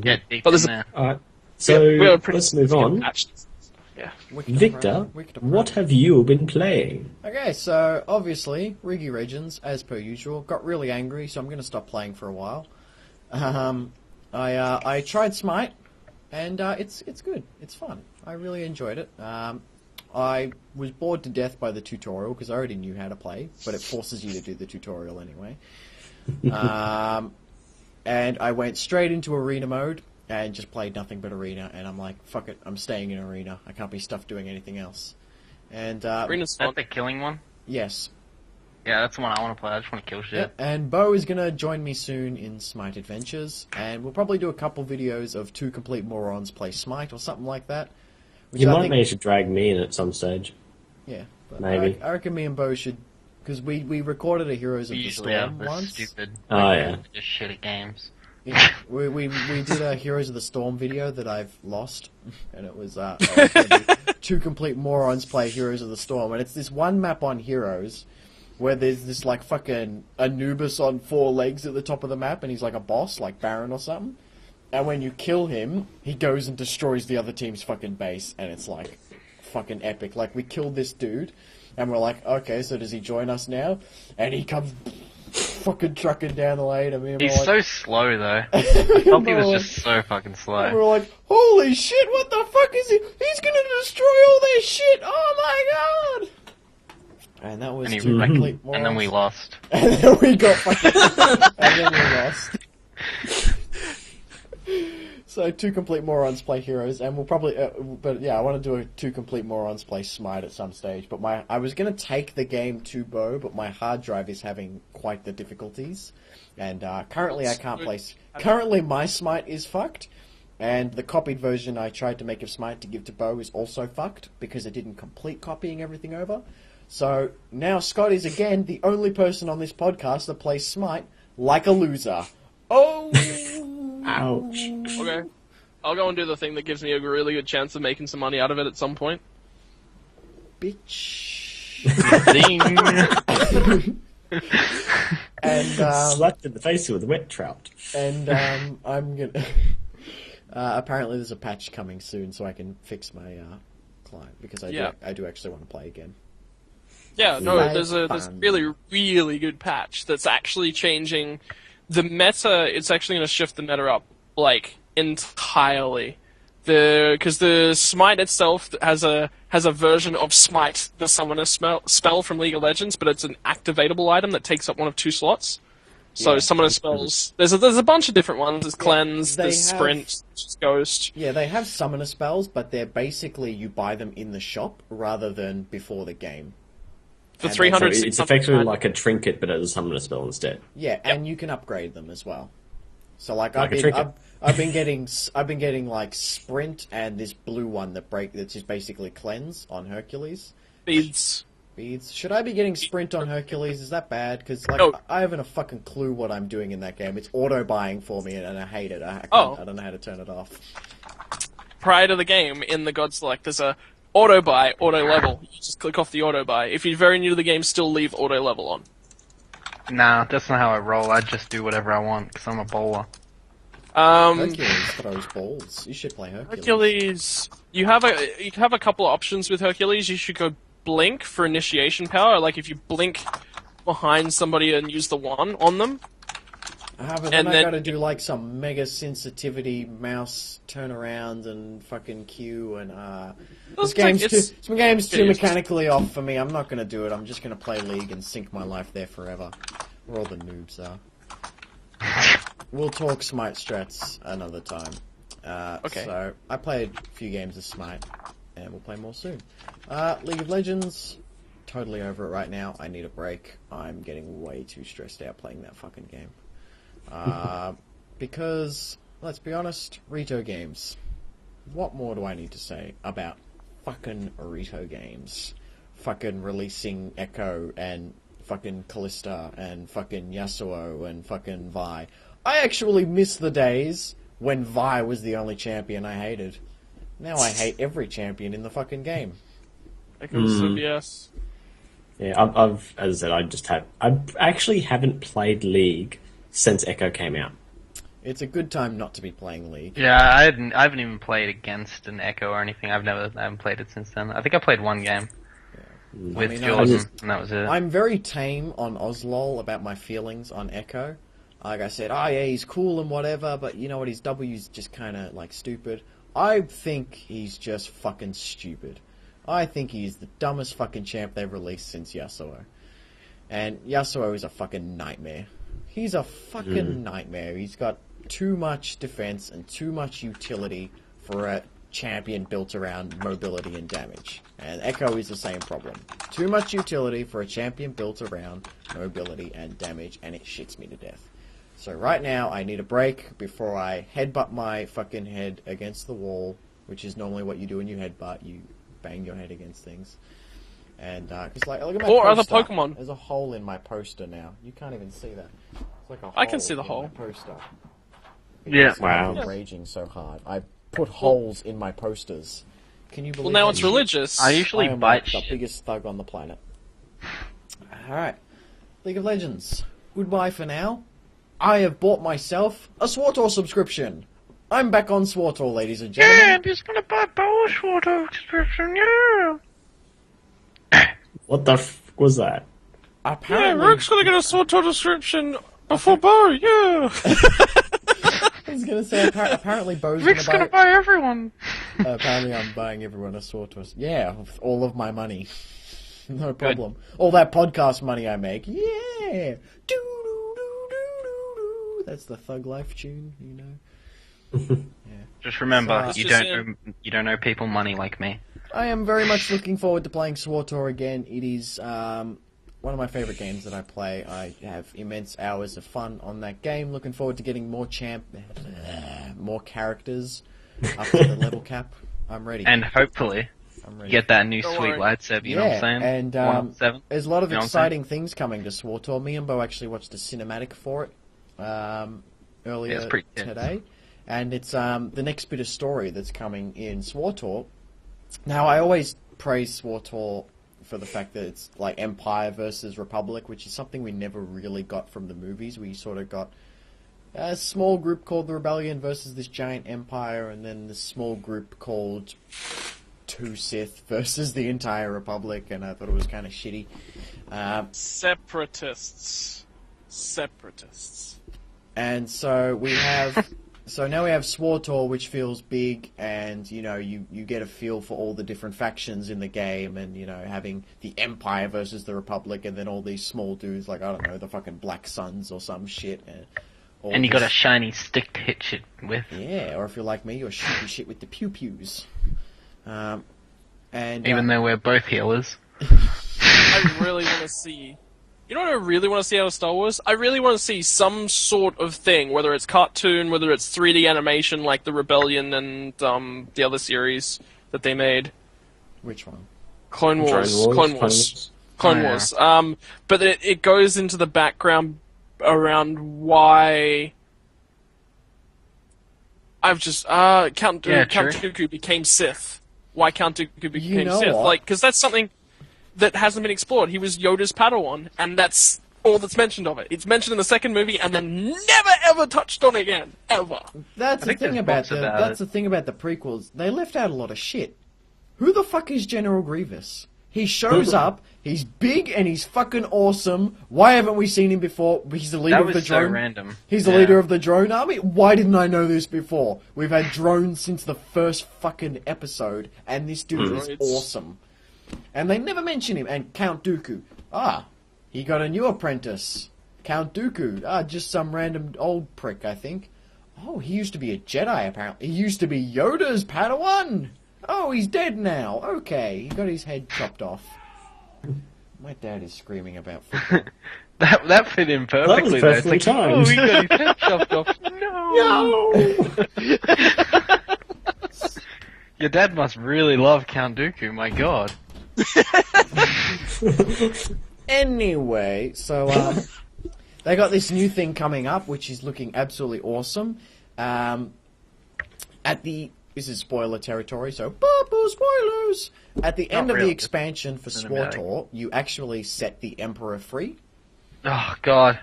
Get deep in there. Alright, so yeah, let's move on. Yeah. Victor, what have you been playing? Okay, so obviously, Riggy Regions, as per usual, got really angry, so I'm going to stop playing for a while. I tried Smite, and it's good. It's fun. I really enjoyed it. I was bored to death by the tutorial, because I already knew how to play, but it forces you to do the tutorial anyway. And I went straight into arena mode, and just played nothing but arena, and I'm like, fuck it, I'm staying in arena. I can't be stuffed doing anything else. And Arena's fun. Is that the killing one? Yes. Yeah, that's the one I want to play. I just want to kill shit. Yep. And Bo is going to join me soon in Smite Adventures, and we'll probably do a couple videos of two complete morons play Smite or something like that. You might manage to drag me in at some stage. Yeah. But Maybe. I reckon me and Bo should, because we recorded a Heroes of the Usually Storm have once. stupid, just shit at games. Yeah, we did a Heroes of the Storm video that I've lost, and it was two complete morons play Heroes of the Storm, and it's this one map on Heroes where there's this like fucking Anubis on 4 legs at the top of the map, and he's like a boss, like Baron or something, and when you kill him, he goes and destroys the other team's fucking base, and it's like fucking epic. Like, we killed this dude, and we're like, okay, so does he join us now? And he comes fucking trucking down the lane. I mean, he's so slow though. I thought he was just so fucking slow. And we're like, holy shit, what the fuck is he? He's gonna destroy all this shit! Oh my god! And that was directly. And then we lost. And then we got fucking. And then we lost. So 2 complete morons play Heroes, and we'll probably. But yeah, I want to do a 2 complete morons play Smite at some stage. But I was gonna take the game to Bo, but my hard drive is having quite the difficulties, and currently I can't play. Currently my Smite is fucked, and the copied version I tried to make of Smite to give to Bo is also fucked because it didn't complete copying everything over. So now Scott is again the only person on this podcast that plays Smite like a loser. Oh. Ouch. Okay. I'll go and do the thing that gives me a really good chance of making some money out of it at some point. Bitch. Ding. And slapped in the face with a wet trout. And I'm gonna. Apparently, there's a patch coming soon, so I can fix my client because I do actually want to play again. Yeah, no, there's a really, really good patch that's actually changing the meta. It's actually going to shift the meta up, like, entirely. Because the Smite itself has a version of Smite, the Summoner spell from League of Legends, but it's an activatable item that takes up one of 2 slots. So Summoner spells, there's a bunch of different ones. There's Cleanse, there's Sprint, there's Ghost. Yeah, they have Summoner spells, but they're basically, you buy them in the shop rather than before the game. For 300, so it's effectively like a trinket, but as a Summoner spell instead. Yeah, and you can upgrade them as well. So I've been getting like Sprint and this blue one that's just basically Cleanse on Hercules. Beads. Should I be getting Sprint on Hercules? Is that bad? Because I haven't a fucking clue what I'm doing in that game. It's auto buying for me, and I hate it. I don't know how to turn it off. Prior to the game, in the God Select, there's a auto buy, auto level. You just click off the auto buy. If you're very new to the game, still leave auto level on. Nah, that's not how I roll. I just do whatever I want because I'm a bowler. Hercules throws balls. You should play Hercules. Hercules, you have a couple of options with Hercules. You should go blink for initiation power. Like if you blink behind somebody and use the 1 on them. But then I gotta do like some mega sensitivity mouse turnaround and fucking Q and this game's too mechanically off for me. I'm not gonna do it. I'm just gonna play League and sink my life there forever. Where all the noobs are. We'll talk Smite strats another time. Okay. So, I played a few games of Smite, and we'll play more soon. League of Legends, totally over it right now. I need a break. I'm getting way too stressed out playing that fucking game. Because, let's be honest, Rito games. What more do I need to say about fucking Rito games? Fucking releasing Echo and fucking Callista and fucking Yasuo and fucking Vi. I actually miss the days when Vi was the only champion I hated. Now I hate every champion in the fucking game. Echo CBS. Yeah, I've, as I said, I actually haven't played League since Echo came out. It's a good time not to be playing League. Yeah, I haven't even played against an Echo or anything. I haven't played it since then. I think I played one game with Jordan, and that was it. I'm very tame on Oslol about my feelings on Echo. Like I said, yeah, he's cool and whatever, but you know what, his W's just kind of, like, stupid. I think he's just fucking stupid. I think he's the dumbest fucking champ they've released since Yasuo. And Yasuo is a fucking nightmare. He's a fucking nightmare. He's got too much defense and too much utility for a champion built around mobility and damage. And Echo is the same problem. Too much utility for a champion built around mobility and damage, and it shits me to death. So right now, I need a break before I headbutt my fucking head against the wall, which is normally what you do when you headbutt. You bang your head against things. And, cause like, look at my or poster. other Pokemon. There's a hole in my poster now. You can't even see that. It's like a hole I can see the in hole. my poster. Yeah. Wow. I'm raging so hard. I put holes in my posters. Can you believe Well, now that it's shit? religious. I usually I am bite like the biggest thug on the planet. Alright. League of Legends. Goodbye for now. I have bought myself a SWTOR subscription. I'm back on SWTOR, ladies and gentlemen. Yeah, I'm just gonna buy a SWTOR subscription, yeah! What the was that? Apparently, Yeah, Rook's gonna get a SWTOR description before Bo, yeah! I was gonna say, apparently Bo's Rick's gonna buy everyone! apparently I'm buying everyone a SWTOR. Yeah, with all of my money. No problem. All that podcast money I make. Yeah! Do-do-do-do-do-do. That's the Thug Life tune, you know. Yeah. Just remember, So, you don't owe people money like me. I am very much looking forward to playing SWTOR again. It is one of my favourite games that I play. I have immense hours of fun on that game. Looking forward to getting more more characters up to the level cap. I'm ready. And hopefully, get that new Don't sweet worry. lightsaber, you know what I'm saying? And 107. there's a lot of You know what I'm exciting things coming to SWTOR. Me and Bo actually watched a cinematic for it earlier it's pretty good. today. And it's the next bit of story that's coming in SWTOR. Now, I always praise SWTOR for the fact that it's like Empire versus Republic, which is something we never really got from the movies. We sort of got a small group called the Rebellion versus this giant empire, and then this small group called Two Sith versus the entire Republic, and I thought it was kind of shitty. Separatists. And so we have... So now we have SWTOR, which feels big, and, you know, you get a feel for all the different factions in the game, and, you know, having the Empire versus the Republic, and then all these small dudes, like, I don't know, the fucking Black Suns or some shit. And you got a shiny stick to hit shit with. Yeah, or if you're like me, you're shooting shit with the pew-pews. And Even though we're both healers. I really want to see... You know what I really want to see out of Star Wars? I really want to see some sort of thing, whether it's cartoon, whether it's 3D animation like the Rebellion and the other series that they made. Which one? Clone Wars. But it goes into the background around why I've just Count Dooku became Sith. Why Count Dooku became Sith? What? Like, because that's something that hasn't been explored. He was Yoda's Padawan, and that's all that's mentioned of it. It's mentioned in the second movie, and then never ever touched on again, ever. That's the thing about the prequels. They left out a lot of shit. Who the fuck is General Grievous? He shows up. He's big and he's fucking awesome. Why haven't we seen him before? He's the leader of the drone. So random. He's the leader of the drone army. Why didn't I know this before? We've had drones since the first fucking episode, and this dude is awesome. And they never mention him. And Count Dooku. He got a new apprentice. Count Dooku. Just some random old prick, I think. Oh, he used to be a Jedi, apparently. He used to be Yoda's Padawan! Oh, he's dead now. Okay, he got his head chopped off. My dad is screaming about football. That fit in perfectly, though. It's like, oh, he got his head chopped off. No! Your dad must really love Count Dooku, my god. Anyway, so, they got this new thing coming up, which is looking absolutely awesome. This is spoiler territory, so spoilers! At the end of the expansion for SWTOR, you actually set the Emperor free. Oh, God.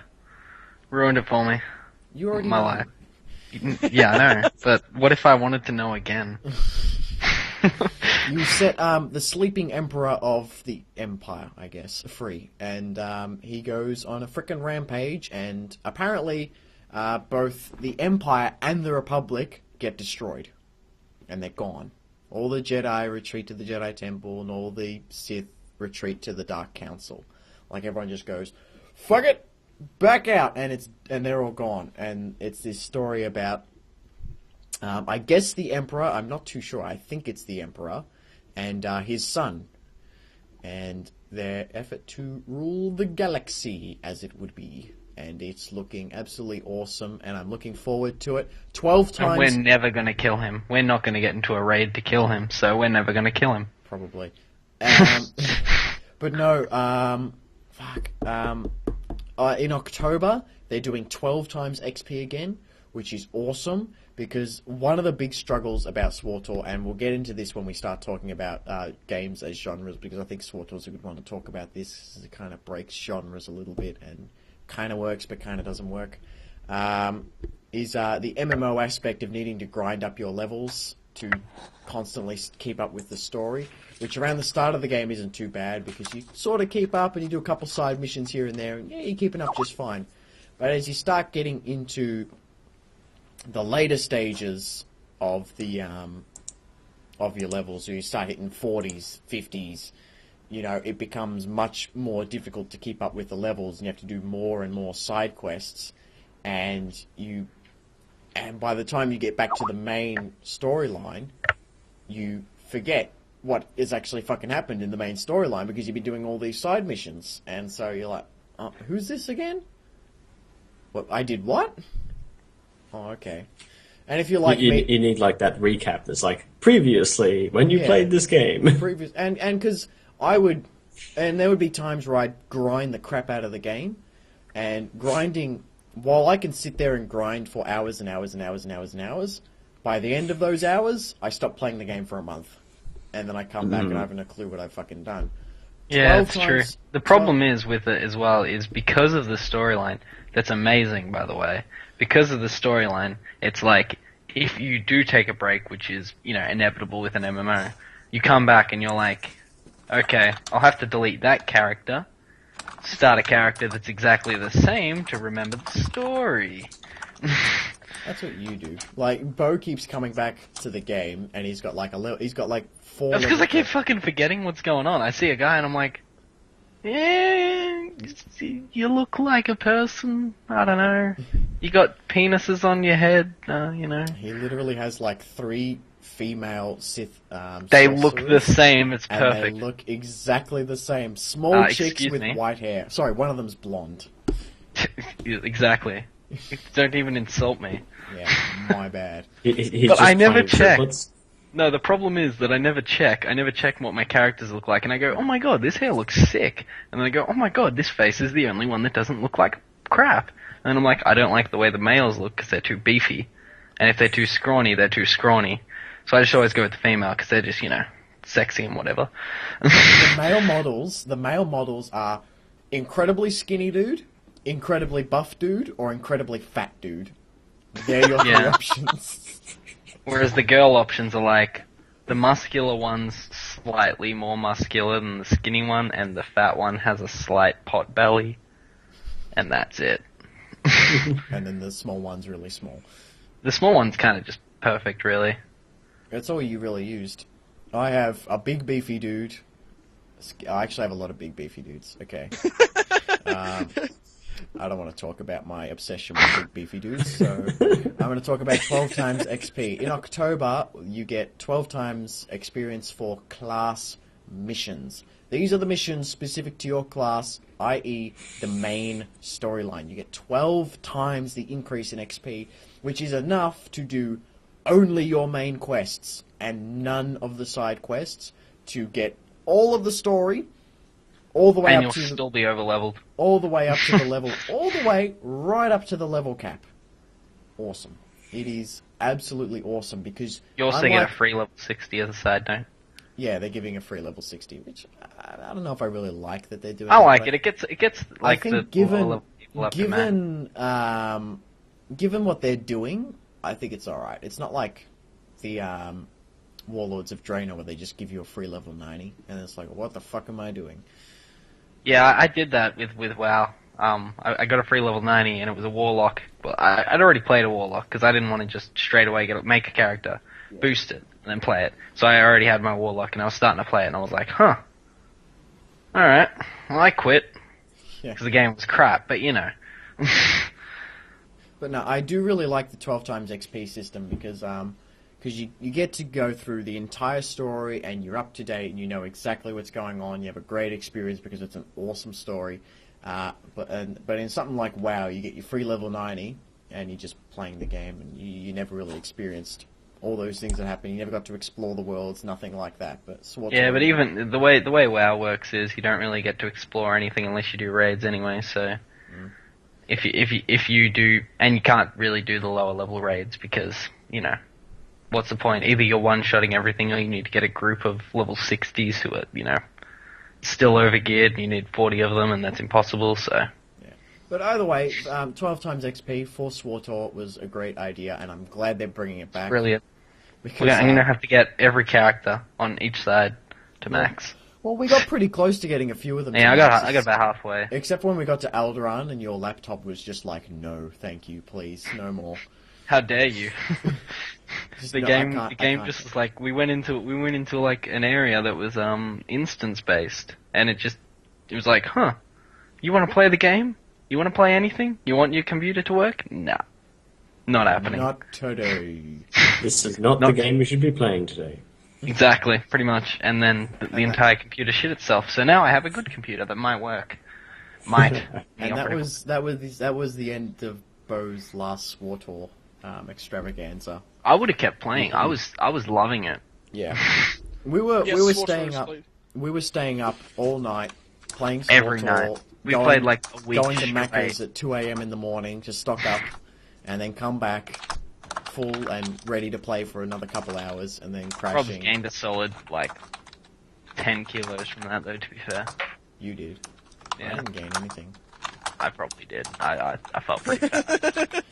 Ruined it for me. You already know. Life. Yeah, I know. But what if I wanted to know again? You set the sleeping Emperor of the Empire, I guess, free. And he goes on a frickin' rampage, and apparently both the Empire and the Republic get destroyed. And they're gone. All the Jedi retreat to the Jedi Temple, and all the Sith retreat to the Dark Council. Like, everyone just goes, fuck it, back out, and they're all gone. And it's this story about, I guess the Emperor, I'm not too sure, I think it's the Emperor, and his son, and their effort to rule the galaxy, as it would be. And it's looking absolutely awesome, and I'm looking forward to it. 12 times... And we're never going to kill him. We're not going to get into a raid to kill him, so we're never going to kill him. Probably. But no, in October, they're doing 12 times XP again, which is awesome, because one of the big struggles about SWTOR, and we'll get into this when we start talking about games as genres, because I think SWTOR's a good one to talk about this. It kind of breaks genres a little bit, and kind of works, but kind of doesn't work, is the MMO aspect of needing to grind up your levels to constantly keep up with the story, which around the start of the game isn't too bad, because you sort of keep up and you do a couple side missions here and there, and yeah, you're keeping up just fine. But as you start getting into the later stages of the of your levels, so you start hitting 40s, 50s, you know, it becomes much more difficult to keep up with the levels, and you have to do more and more side quests, and by the time you get back to the main storyline, you forget what has actually fucking happened in the main storyline, because you've been doing all these side missions, and so you're like, who's this again? What, I did what? Oh, okay. And if you're like you need like that recap that's like, previously, when you played this game. And because there would be times where I'd grind the crap out of the game, and grinding, while I can sit there and grind for hours and hours and hours and hours and hours, by the end of those hours, I stop playing the game for a month. And then I come back and I haven't a clue what I've fucking done. Yeah, that's true. The problem is with it as well is because of the storyline, that's amazing, by the way, because of the storyline, it's like, if you do take a break, which is, you know, inevitable with an MMO, you come back and you're like, okay, I'll have to delete that character, start a character that's exactly the same to remember the story. That's what you do. Like, Bo keeps coming back to the game, and he's got like 4... That's because I keep fucking forgetting what's going on. I see a guy and I'm like, yeah, you look like a person, I don't know. You got penises on your head, you know. He literally has like 3 female Sith they look the same, it's perfect. And they look exactly the same. Small chicks with white hair. Sorry, one of them's blonde. Exactly. Don't even insult me. Yeah, my bad. But I never check. No, the problem is that I never check. I never check what my characters look like, and I go, oh my god, this hair looks sick. And then I go, oh my god, this face is the only one that doesn't look like crap. And then I'm like, I don't like the way the males look because they're too beefy. And if they're too scrawny, they're too scrawny. So I just always go with the female because they're just, you know, sexy and whatever. The male models are incredibly skinny dude, incredibly buff dude, or incredibly fat dude. They're your 3 options. Whereas the girl options are like, the muscular one's slightly more muscular than the skinny one, and the fat one has a slight pot belly. And that's it. And then the small one's really small. The small one's kind of just perfect, really. That's all you really used. I have a big beefy dude. I actually have a lot of big beefy dudes. Okay. I don't want to talk about my obsession with big beefy dudes, so I'm going to talk about 12 times XP. In October, you get 12 times experience for class missions. These are the missions specific to your class, i.e. the main storyline. You get 12 times the increase in XP, which is enough to do only your main quests and none of the side quests to get all of the story, all the way and up to... you'll still be over-leveled. All the way up to the level... all the way right up to the level cap. Awesome. It is absolutely awesome because... You also get a free level 60 as a side note. Yeah, they're giving a free level 60, which I don't know if I really like that they're doing. I like it. It gets like I think given what they're doing, I think it's all right. It's not like the Warlords of Draenor where they just give you a free level 90, and it's like, what the fuck am I doing? Yeah, I did that with WoW. I got a free level 90, and it was a Warlock. But I'd already played a Warlock because I didn't want to just straight away make a character, boost it, and then play it. So I already had my Warlock, and I was starting to play it, and I was like, huh. Alright, well, I quit. Because the game was crap, but you know. But no, I do really like the 12 times XP system because you get to go through the entire story and you're up to date and you know exactly what's going on. You have a great experience because it's an awesome story. But in something like WoW, you get your free level 90 and you're just playing the game and you never really experienced all those things that happen. You never got to explore the worlds, nothing like that. But yeah, but even the way WoW works is you don't really get to explore anything unless you do raids anyway. So if you do, and you can't really do the lower level raids because you know what's the point? Either you're one-shotting everything, or you need to get a group of level 60s who are still overgeared, and you need 40 of them, and that's impossible. So. But either way, 12 times XP for SWTOR was a great idea, and I'm glad they're bringing it back. Brilliant. Because, I'm going to have to get every character on each side to max. Well, we got pretty close to getting a few of them. Yeah, I got about halfway. Except when we got to Alderaan, and your laptop was just like, no, thank you, please, no more. How dare you? The game just was like, we went into like an area that was instance based, and it was like, huh, you want to play the game? You want to play anything? You want your computer to work? No. Not happening. Not today. This is not the game we should be playing today. Exactly, pretty much. And then the entire computer shit itself. So now I have a good computer that might work. Might. And that was the end of Bo's last SWTOR extravaganza. I would have kept playing. I was loving it. Yeah. We were staying up all night playing SWTOR. Every night. We played like a week going to Macca's at 2 a.m. in the morning to stock up, and then come back full and ready to play for another couple hours, and then crashing. Probably gained a solid, 10 kilos from that, though, to be fair. You did. Yeah. I didn't gain anything. I probably did. I felt pretty fat.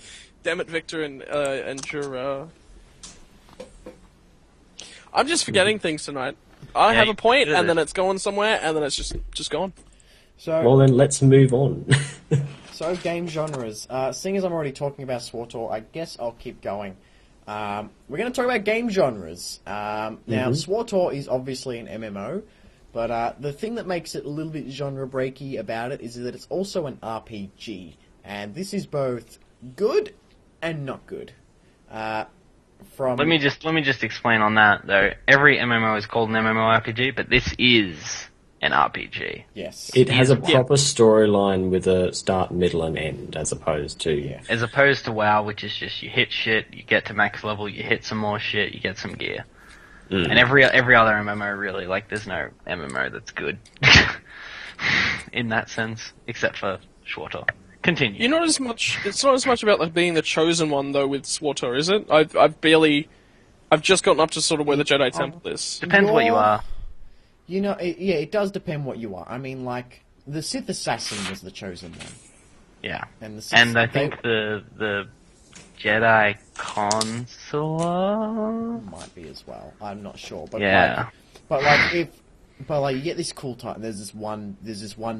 Damn it, Victor, and your... I'm just forgetting things tonight. I have a point, and then it's going somewhere, and then it's just gone. So, well, then let's move on. So, game genres. Seeing as I'm already talking about SWTOR, I guess I'll keep going. We're going to talk about game genres. Now, SWTOR is obviously an MMO, but the thing that makes it a little bit genre-breaky about it is that it's also an RPG. And this is both good and not good. Let me just explain on that, though. Every MMO is called an MMORPG, but this is an RPG. Yes. It has a proper storyline with a start, middle, and end, as opposed to... Yeah. As opposed to WoW, which is just you hit shit, you get to max level, you hit some more shit, you get some gear. And every other MMO, really, there's no MMO that's good. In that sense, except for SWTOR. Continue. It's not as much about being the chosen one, though, with SWTOR, is it? I've just gotten up to sort of where the Jedi Temple is. Depends what you are. It does depend what you are. I mean, the Sith Assassin was the chosen one. Yeah. And I think the Jedi Consular might be as well. I'm not sure, but yeah. You get this cool time. There's this one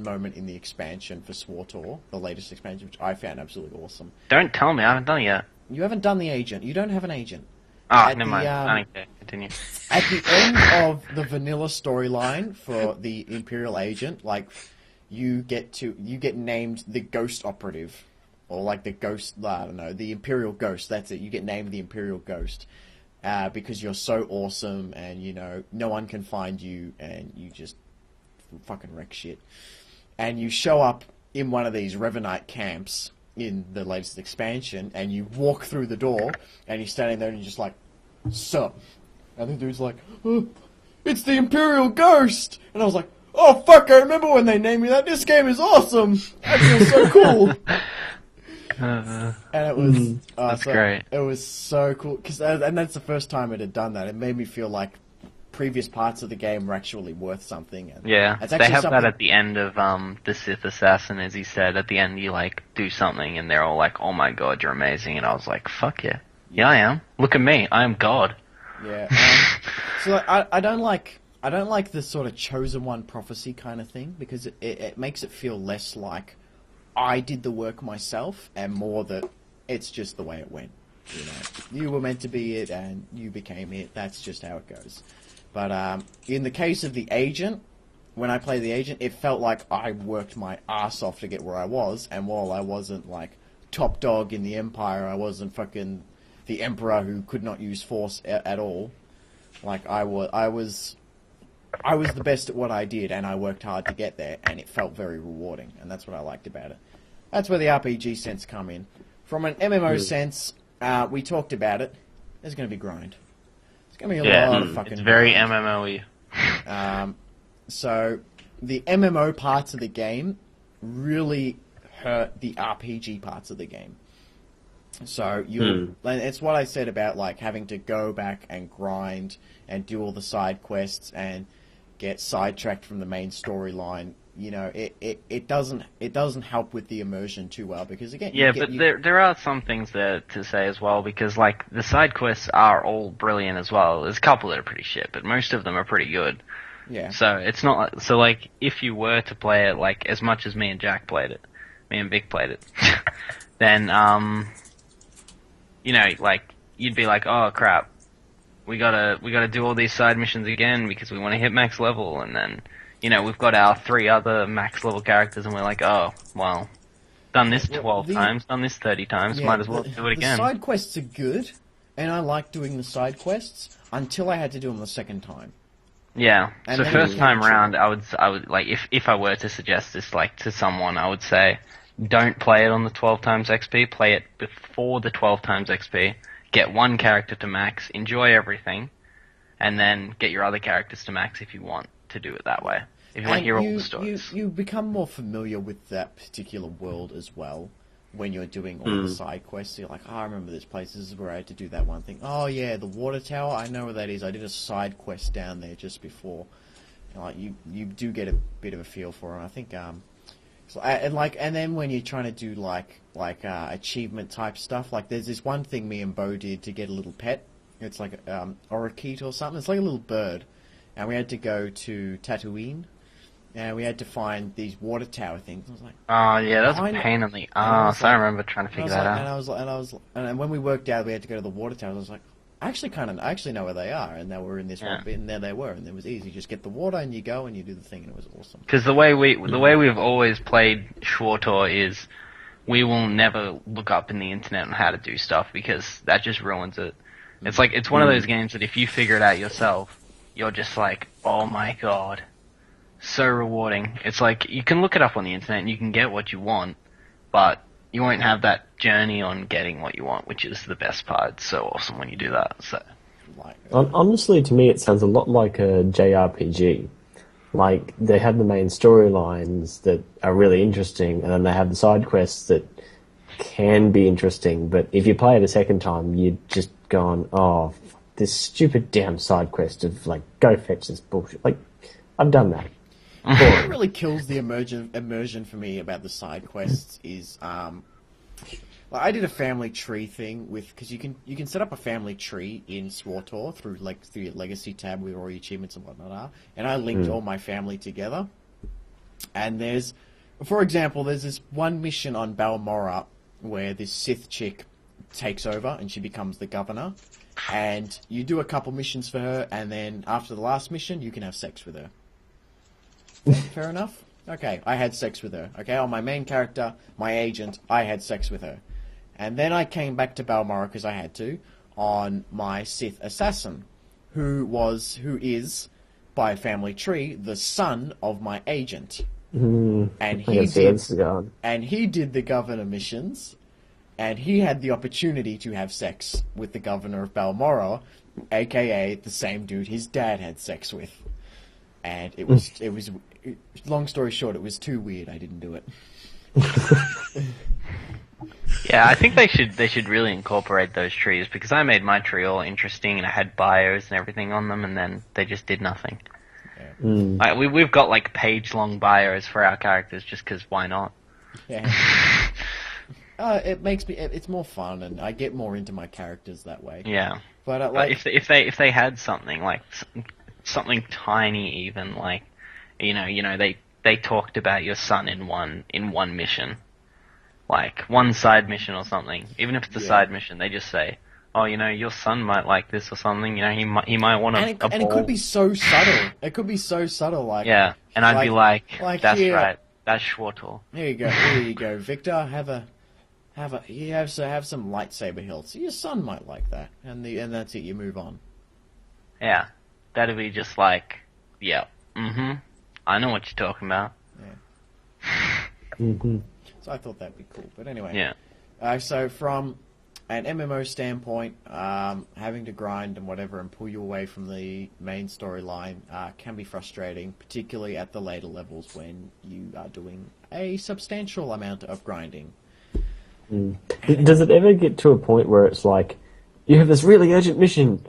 moment in the expansion for SWTOR, the latest expansion, which I found absolutely awesome. Don't tell me, I haven't done it yet. You haven't done the agent. You don't have an agent. Never mind. I don't care. Continue. At the end of the vanilla storyline for the Imperial agent, you get named the Ghost Operative, or like the Ghost. I don't know, the Imperial Ghost. That's it. You get named the Imperial Ghost because you're so awesome, and you know no one can find you, and you just fucking wreck shit. And you show up in one of these Revenite camps in the latest expansion, and you walk through the door, and you're standing there, and you're just like, "Sup?" And the dude's like, "Oh, it's the Imperial Ghost!" And I was like, "Oh fuck, I remember when they named me that. This game is awesome! That feels so cool!" And it was... that's great. It was so cool, and that's the first time it had done that. It made me feel like previous parts of the game were actually worth something. And yeah, they have that at the end of the Sith Assassin, as he said. At the end, you like do something, and they're all like, "Oh my god, you're amazing!" And I was like, "Fuck yeah, yeah, I am. Look at me, I am God." Yeah. So I don't like the sort of chosen one prophecy kind of thing, because it makes it feel less like I did the work myself, and more that it's just the way it went. You know, you were meant to be it, and you became it. That's just how it goes. But in the case of the agent, when I played the agent, it felt like I worked my ass off to get where I was, and while I wasn't like top dog in the Empire, I wasn't fucking the Emperor who could not use Force at all. Like I was the best at what I did, and I worked hard to get there, and it felt very rewarding, and that's what I liked about it. That's where the RPG sense come in. From an MMO sense, we talked about it. There's going to be grind. It's going to be a lot of fucking. It's very grind. MMO-y. So the MMO parts of the game really hurt the RPG parts of the game. So it's what I said about like having to go back and grind and do all the side quests and get sidetracked from the main storyline. You know, it doesn't help with the immersion too well, because again, there are some things there to say as well, because like the side quests are all brilliant as well. There's a couple that are pretty shit, but most of them are pretty good. Yeah. So it's not so like if you were to play it like as much as me and Jack played it, me and Vic played it, then you know, like you'd be like, oh crap, we gotta do all these side missions again because we want to hit max level, and then you know we've got our 3 other max level characters, and we're like, oh well, done this 12 times, done this 30 times, might as well do it again. The side quests are good, and I like doing the side quests until I had to do them the second time. Yeah. And so first time round, I would like if I were to suggest this like to someone, I would say don't play it on the 12 times XP. Play it before the 12 times XP. Get one character to max, enjoy everything, and then get your other characters to max if you want to do it that way. If you want to hear all the stories. You become more familiar with that particular world as well when you're doing all the side quests. You're like, oh, I remember this place. This is where I had to do that one thing. Oh yeah, the water tower. I know where that is. I did a side quest down there just before. You do get a bit of a feel for it. I think and then when you're trying to do like achievement type stuff, like there's this one thing me and Bo did to get a little pet. It's like orakeet or something. It's like a little bird, and we had to go to Tatooine. And we had to find these water tower things. I was like, oh yeah, that's a pain in the ass. I remember trying to figure that out. And when we worked out we had to go to the water towers, I was like, I actually know where they are, and they were in this one bit, and there they were, and it was easy. Just get the water, and you go, and you do the thing, and it was awesome. Because the way we've always played SWTOR is we will never look up in the internet on how to do stuff, because that just ruins it. It's like it's one of those games that if you figure it out yourself, you're just like, oh my god. So rewarding. It's like you can look it up on the internet and you can get what you want, but you won't have that journey on getting what you want, which is the best part. It's so awesome when you do that. So, honestly, to me, it sounds a lot like a JRPG. Like they have the main storylines that are really interesting, and then they have the side quests that can be interesting. But if you play it a second time, you just go on, oh, this stupid damn side quest of like go fetch this bullshit. Like I've done that. What really kills the immersion for me about the side quests is I did a family tree thing because you can set up a family tree in SWTOR through your legacy tab with all your achievements and whatnot are, and I linked all my family together. And for example, there's this one mission on Balmorra where this Sith chick takes over and she becomes the governor, and you do a couple missions for her, and then after the last mission, you can have sex with her. Fair enough. Okay, I had sex with her. Okay, on my main character, my agent, I had sex with her. And then I came back to Balmoral because I had to, on my Sith assassin, who is, by family tree, the son of my agent. And he did the governor missions, and he had the opportunity to have sex with the governor of Balmoral, aka the same dude his dad had sex with. And it was long story short, it was too weird. I didn't do it. Yeah, I think they should really incorporate those trees, because I made my tree all interesting and I had bios and everything on them, and then they just did nothing. Yeah. Like, we've got like page-long bios for our characters just because why not? Yeah. It makes me. It's more fun, and I get more into my characters that way. Yeah. But like, if they had something like something tiny, even like, they talked about your son in one mission, like one side mission or something. Even if it's a side mission, they just say, "Oh, your son might like this or something. He might want a ball." And it could be so subtle. It could be so subtle, like and I'd be like "That's here, right, that's SWTOR." Here you go, Victor. Have some lightsaber hilts. Your son might like that, and that's it. You move on. Yeah, that'd be just like, I know what you're talking about. Yeah. So I thought that'd be cool. But anyway. Yeah. So from an MMO standpoint, having to grind and whatever and pull you away from the main storyline can be frustrating, particularly at the later levels when you are doing a substantial amount of grinding. Does it ever get to a point where it's like, you have this really urgent mission,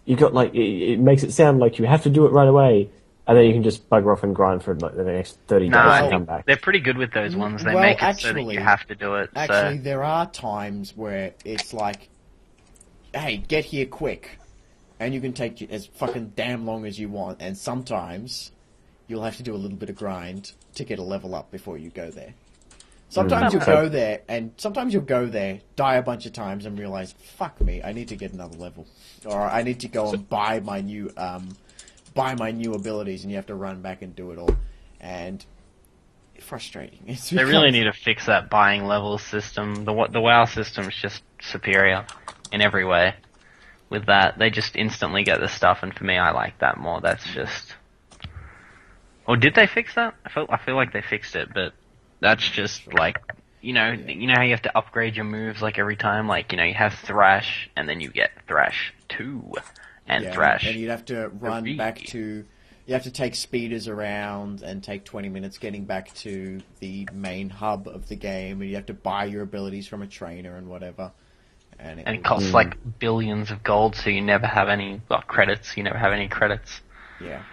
you got like, it makes it sound like you have to do it right away, and then you can just bugger off and grind for like the next 30 days and come back? They're pretty good with those ones. They make it so that you have to do it. Actually, there are times where it's like, hey, get here quick, and you can take as fucking damn long as you want, and sometimes you'll have to do a little bit of grind to get a level up before you go there. Sometimes you'll go there, die a bunch of times, and realize, fuck me, I need to get another level, or I need to go and buy my new abilities, and you have to run back and do it all, and frustrating. They really need to fix that buying levels system. The WoW system is just superior in every way. With that, they just instantly get the stuff, and for me, I like that more. That's just. Or did they fix that? I feel like they fixed it, but. That's just like, you know how you have to upgrade your moves like every time? Like, you have Thrash, and then you get Thrash 2, and Thrash. And you'd have to run 3. back to, you have to take speeders around and take 20 minutes getting back to the main hub of the game, and you have to buy your abilities from a trainer and whatever. And it costs like billions of gold, so you never have any credits. You never have any credits. Yeah.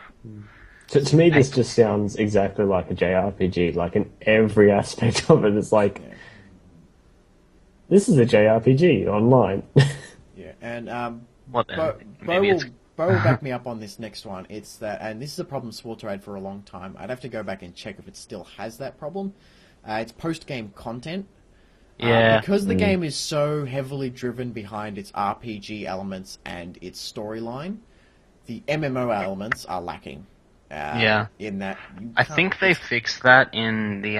To me, this just sounds exactly like a JRPG. Like, in every aspect of it, it's like, this is a JRPG online. Yeah, and Bo will back me up on this next one. It's that, and this is a problem SWTOR had for a long time. I'd have to go back and check if it still has that problem. It's post-game content. Yeah. Because the game is so heavily driven behind its RPG elements and its storyline, the MMO elements are lacking. In that, I think they fixed that in the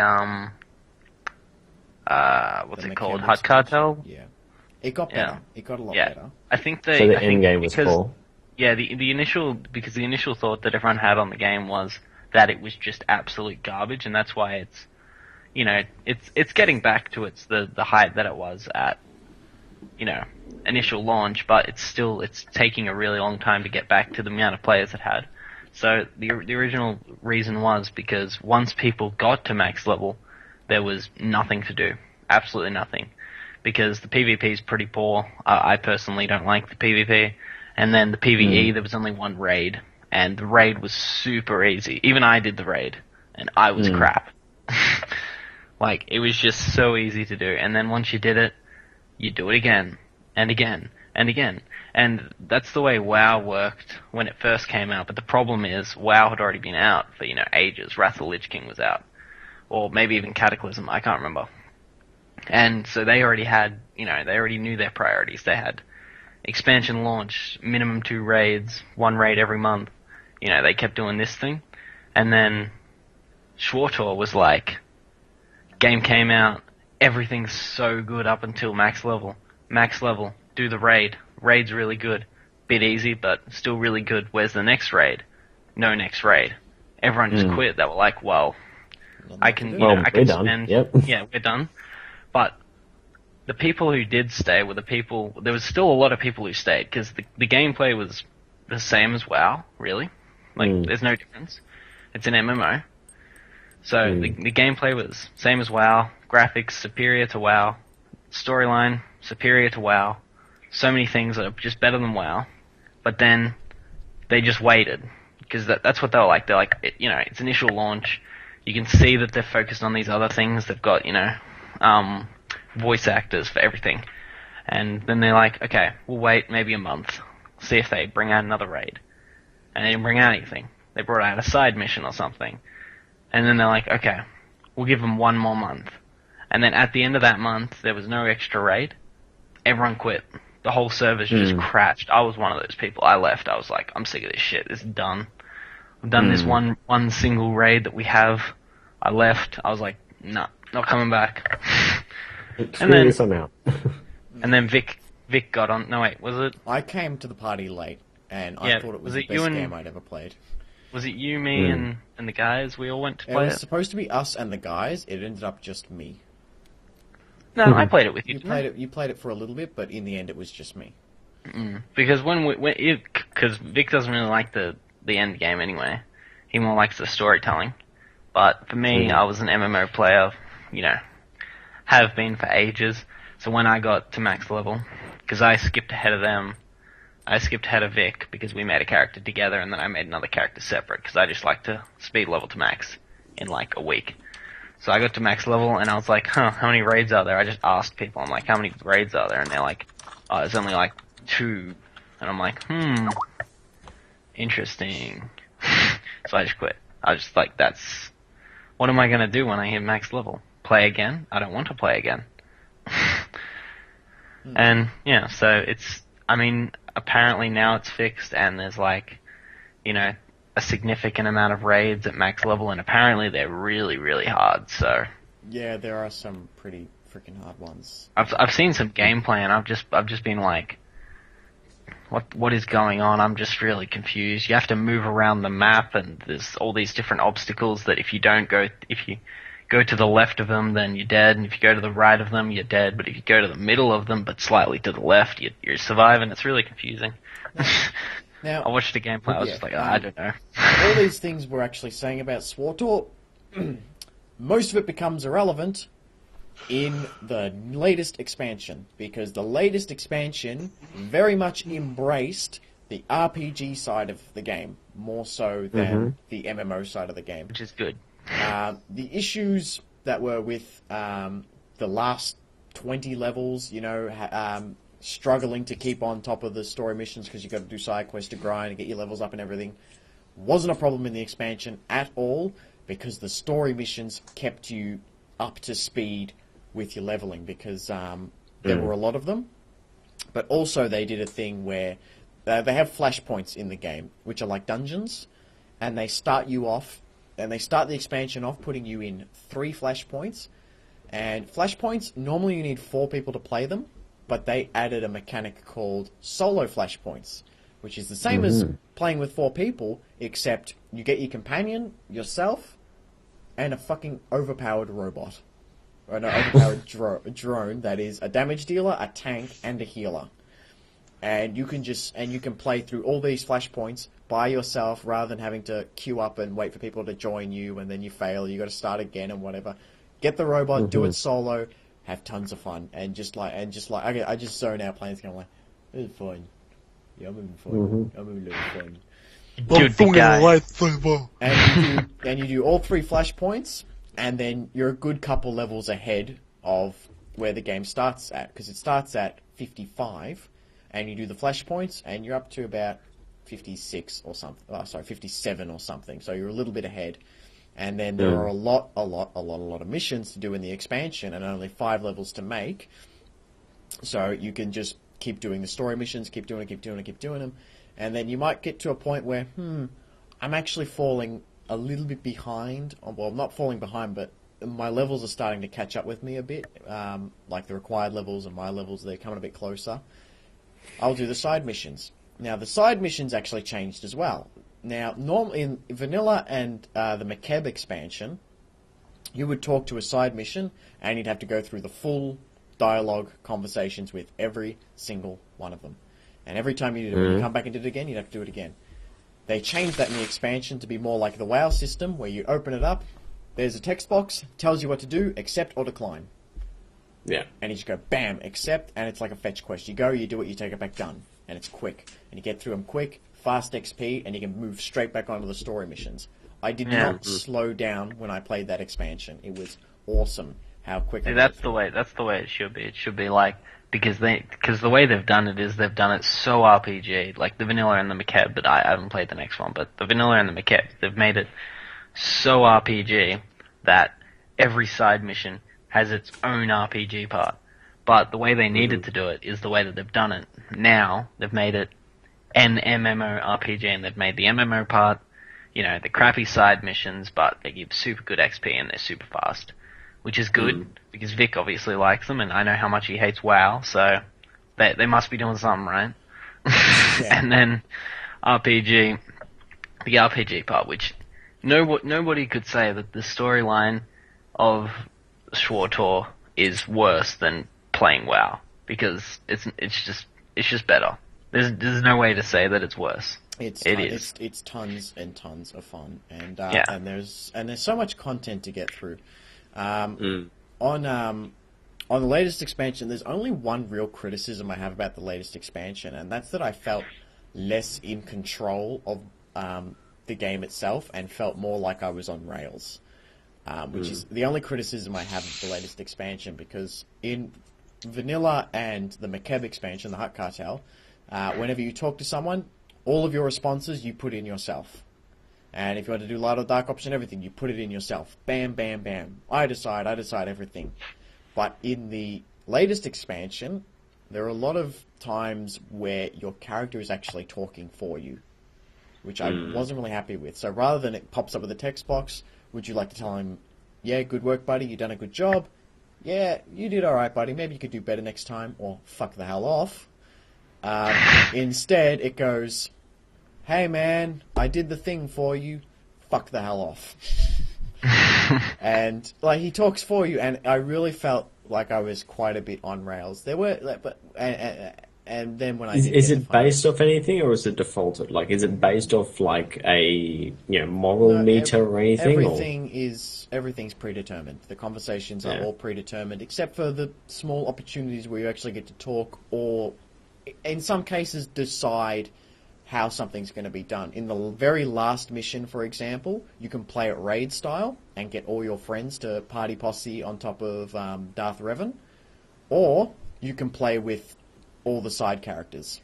what's it called, Hut Cartel. Yeah, it got better. It got a lot better. I think so the end game was cool. Yeah, the initial thought that everyone had on the game was that it was just absolute garbage, and that's why it's getting back to the height that it was at initial launch, but it's taking a really long time to get back to the amount of players it had. So the original reason was because once people got to max level, there was nothing to do. Absolutely nothing. Because the PvP is pretty poor. I personally don't like the PvP. And then the PvE, there was only one raid. And the raid was super easy. Even I did the raid. And I was crap. Like, it was just so easy to do. And then once you did it, you do it again. And again. And again. And that's the way WoW worked when it first came out. But the problem is, WoW had already been out for, ages. Wrath of the Lich King was out. Or maybe even Cataclysm, I can't remember. And so they already had, they already knew their priorities. They had expansion launch, minimum 2 raids, 1 raid every month. They kept doing this thing. And then SWTOR was like, game came out, everything's so good up until max level. Max level, do the raid. Raid's really good. Bit easy, but still really good. Where's the next raid? No next raid. Everyone just quit. They were like, well, I can spend... Yep. Yeah, we're done. But the people who did stay were the people... There was still a lot of people who stayed, because the gameplay was the same as WoW, really. Like, there's no difference. It's an MMO. So the gameplay was same as WoW, graphics superior to WoW, storyline superior to WoW, so many things that are just better than WoW, but then they just waited, because that's what they were like. They're like, it's initial launch, you can see that they're focused on these other things, they've got, voice actors for everything, and then they're like, okay, we'll wait maybe a month, see if they bring out another raid, and they didn't bring out anything. They brought out a side mission or something. And then they're like, okay, we'll give them one more month. And then at the end of that month, there was no extra raid. Everyone quit. The whole server just crashed. I was one of those people. I left. I was like, I'm sick of this shit. This is done. We've done this one single raid that we have. I left. I was like, nah, not coming back. And then somehow. And then Vic got on. No, wait, was it? I came to the party late, and I thought it was the best game I'd ever played. Was it you, me, and the guys? We all went to play it? It was supposed to be us and the guys. It ended up just me. No, I played it with you. You played it for a little bit, but in the end, it was just me. Because because Vic doesn't really like the end game anyway. He more likes the storytelling. But for me, I was an MMO player. Have been for ages. So when I got to max level, because I skipped ahead of them. I skipped ahead of Vic because we made a character together, and then I made another character separate because I just like to speed level to max in like a week. So I got to max level, and I was like, how many raids are there? I just asked people, I'm like, how many raids are there? And they're like, oh, there's only like 2. And I'm like, interesting. So I just quit. I was just like, what am I going to do when I hit max level? Play again? I don't want to play again. And, yeah, so apparently now it's fixed, and there's like, a significant amount of raids at max level, and apparently they're really, really hard, so... Yeah, there are some pretty freaking hard ones. I've seen some gameplay, and I've just been like, what is going on? I'm just really confused. You have to move around the map, and there's all these different obstacles that if you go to the left of them, then you're dead, and if you go to the right of them, you're dead, but if you go to the middle of them, but slightly to the left, you're surviving. It's really confusing. Now, I watched the gameplay, I was just like, I don't know. All these things we're actually saying about SWTOR, most of it becomes irrelevant in the latest expansion, because the latest expansion very much embraced the RPG side of the game, more so than the MMO side of the game. Which is good. The issues that were with the last 20 levels, struggling to keep on top of the story missions because you've got to do side quests to grind and get your levels up and everything, wasn't a problem in the expansion at all, because the story missions kept you up to speed with your leveling, because there were a lot of them. But also they did a thing where they have flashpoints in the game, which are like dungeons, and they start you off, and they start the expansion off putting you in 3 flashpoints. And flashpoints, normally you need 4 people to play them, but they added a mechanic called solo flashpoints, which is the same as playing with 4 people, except you get your companion, yourself, and a fucking overpowered robot. Or an overpowered drone that is a damage dealer, a tank, and a healer. And you can play through all these flashpoints by yourself rather than having to queue up and wait for people to join you, and then you fail, you got to start again and whatever. Get the robot, do it solo, have tons of fun, and just like okay, I just zone out playing this game, I'm like, this is fun. Yeah, I'm having fun. I'm having a little fun. And you do all 3 flashpoints, and then you're a good couple levels ahead of where the game starts at, because it starts at 55, and you do the flashpoints, and you're up to about 56 or something. 57 or something. So you're a little bit ahead. And then there are a lot of missions to do in the expansion, and only 5 levels to make. So you can just keep doing the story missions, keep doing them, and then you might get to a point where, I'm actually falling a little bit behind. Well, not falling behind, but my levels are starting to catch up with me a bit. Like the required levels and my levels, they're coming a bit closer. I'll do the side missions. Now, the side missions actually changed as well. Now, normally in Vanilla and the McKeb expansion, you would talk to a side mission, and you'd have to go through the full dialogue conversations with every single one of them. And every time you did it, when you come back and did it again, you'd have to do it again. They changed that in the expansion to be more like the WoW system, where you open it up, there's a text box, tells you what to do, accept or decline. Yeah. And you just go, bam, accept, and it's like a fetch quest. You go, you do it, you take it back, done. And it's quick. And you get through them quick, fast XP, and you can move straight back onto the story missions. I did not slow down when I played that expansion. It was awesome how quick. That's the way it should be. It should be like, because the way they've done it is they've done it so RPG, like the Vanilla and the McKeb, but I haven't played the next one, but the Vanilla and the McKeb, they've made it so RPG that every side mission has its own RPG part. But the way they needed to do it is the way that they've done it. Now, they've made it an MMORPG, and they've made the MMO part, the crappy side missions, but they give super good XP and they're super fast. Which is good, because Vic obviously likes them, and I know how much he hates WoW, so they must be doing something right. Yeah. And then the RPG part, which nobody could say that the storyline of SWTOR is worse than playing WoW, because it's just better. There's no way to say that it's worse. It is. It's tons and tons of fun, and there's so much content to get through. On the latest expansion, there's only one real criticism I have about the latest expansion, and that's that I felt less in control of the game itself and felt more like I was on rails, which is the only criticism I have of the latest expansion, because in Vanilla and the McKeb expansion, the Hut Cartel, whenever you talk to someone, all of your responses you put in yourself. And if you want to do light or dark option, everything, you put it in yourself. Bam, bam, bam. I decide everything. But in the latest expansion, there are a lot of times where your character is actually talking for you, which I wasn't really happy with. So rather than it pops up with a text box, would you like to tell him, yeah, good work, buddy, you done a good job. Yeah, you did alright, buddy, maybe you could do better next time, or fuck the hell off. Instead, it goes, hey man, I did the thing for you, fuck the hell off. And like he talks for you, and I really felt like I was quite a bit on rails. There were, and then when is it based off anything, or is it defaulted? Like, is it based off like a moral meter or anything? Everything's predetermined. The conversations are all predetermined, except for the small opportunities where you actually get to talk, or in some cases decide how something's going to be done. In the very last mission, for example, you can play it raid style and get all your friends to party posse on top of Darth Revan, or you can play with all the side characters.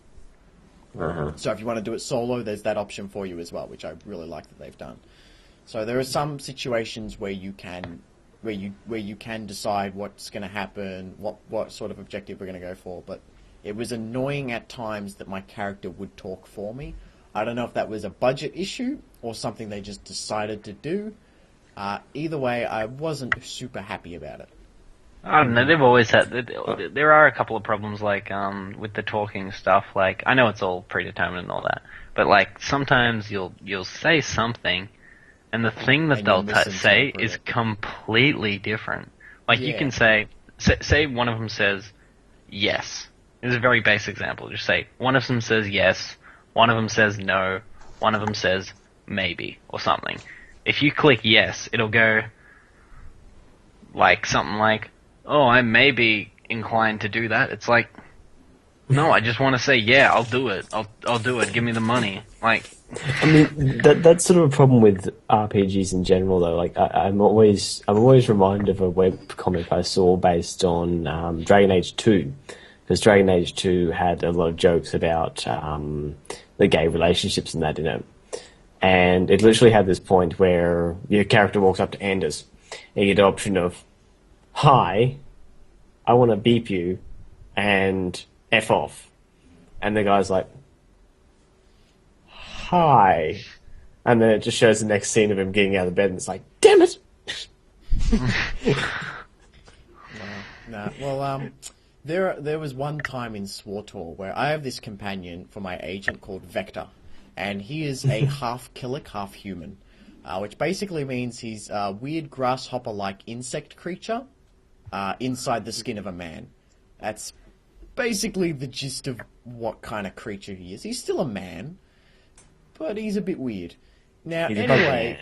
So if you want to do it solo, there's that option for you as well, which I really like that they've done. So there are some situations where you can decide what's going to happen, what sort of objective we're going to go for, but it was annoying at times that my character would talk for me. I don't know if that was a budget issue or something they just decided to do. Either way, I wasn't super happy about it. I don't know, they've always had... There are a couple of problems, like, with the talking stuff. Like, I know it's all predetermined and all that, but, like, sometimes you'll say something, and the thing that they'll say is completely different. Like, you can say one of them says, yes. This is a very basic example. Just say, one of them says yes, one of them says no, one of them says maybe, or something. If you click yes, it'll go like something like, oh, I may be inclined to do that. It's like, no, I just want to say, yeah, I'll do it. I'll do it. Give me the money. Like, I mean, that's sort of a problem with RPGs in general, though. Like, I'm always reminded of a webcomic I saw based on Dragon Age 2. Because Dragon Age 2 had a lot of jokes about the gay relationships and that in it. And it literally had this point where your character walks up to Anders, and you get the option of, hi, I want to beep you, and F off. And the guy's like, hi, And then it just shows the next scene of him getting out of bed, and it's like, damn it! There was one time in SWTOR where I have this companion for my agent called Viktor, and he is a half Killik, half human, which basically means he's a weird grasshopper-like insect creature inside the skin of a man. That's basically the gist of what kind of creature he is. He's still a man, but he's a bit weird. Now, anyway,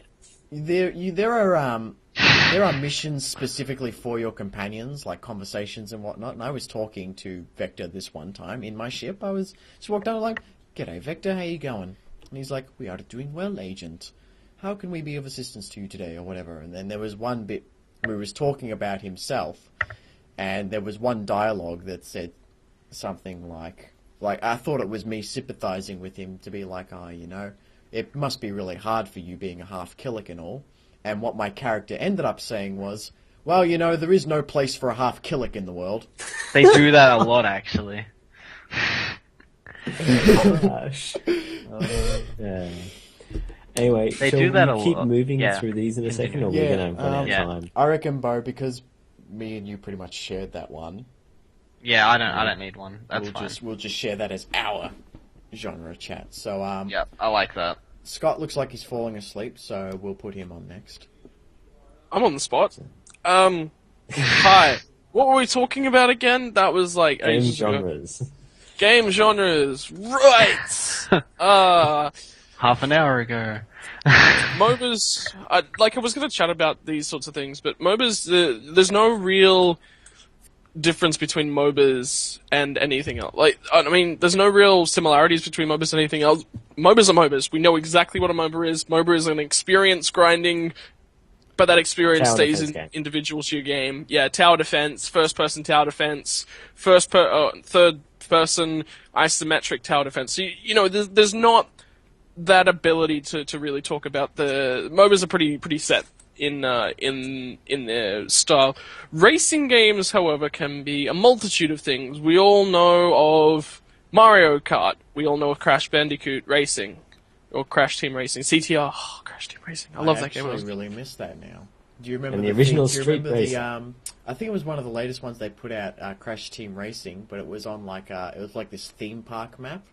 there are missions specifically for your companions, like conversations and whatnot. And I was talking to Viktor this one time in my ship. I was just walked down like, "G'day, Viktor, how you going?" And he's like, "We are doing well, Agent. How can we be of assistance to you today?" or whatever. And then there was one bit where he was talking about himself, and there was one dialogue that said something like I thought it was me sympathizing with him to be like, "Oh, you know, it must be really hard for you being a half Killik and all." And what my character ended up saying was, "Well, you know, there is no place for a half Killik in the world." They do that a lot, actually. Gosh. Yeah. Anyway, they do that a lot. Keep moving through these in a second, or we're going to run out of time? I reckon, Bo, because me and you pretty much shared that one. Yeah, I don't need one. That's fine. We'll just share that as our genre chat. So, yeah, I like that. Scott looks like he's falling asleep, so we'll put him on next. I'm on the spot. Hi. What were we talking about again? That was like game genres. Game genres, right? Half an hour ago. MOBAs. I was going to chat about these sorts of things, but MOBAs. There's no real difference between MOBAs and anything else. There's no real similarities between MOBAs and anything else. MOBAs are MOBAs. We know exactly what a MOBA is. MOBA is an experience grinding, but that experience stays individual to your game. Yeah, tower defense, first-person tower defense, third-person isometric tower defense. So, there's not that ability to really talk about the MOBAs are pretty set in their style. Racing games, however, can be a multitude of things. We all know of Mario Kart. We all know of Crash Bandicoot Racing, or Crash Team Racing, CTR. Oh, Crash Team Racing. I love that game. I really miss that now. Do you remember the original Street Racing? I think it was one of the latest ones they put out, Crash Team Racing, but it was on it was like this theme park map.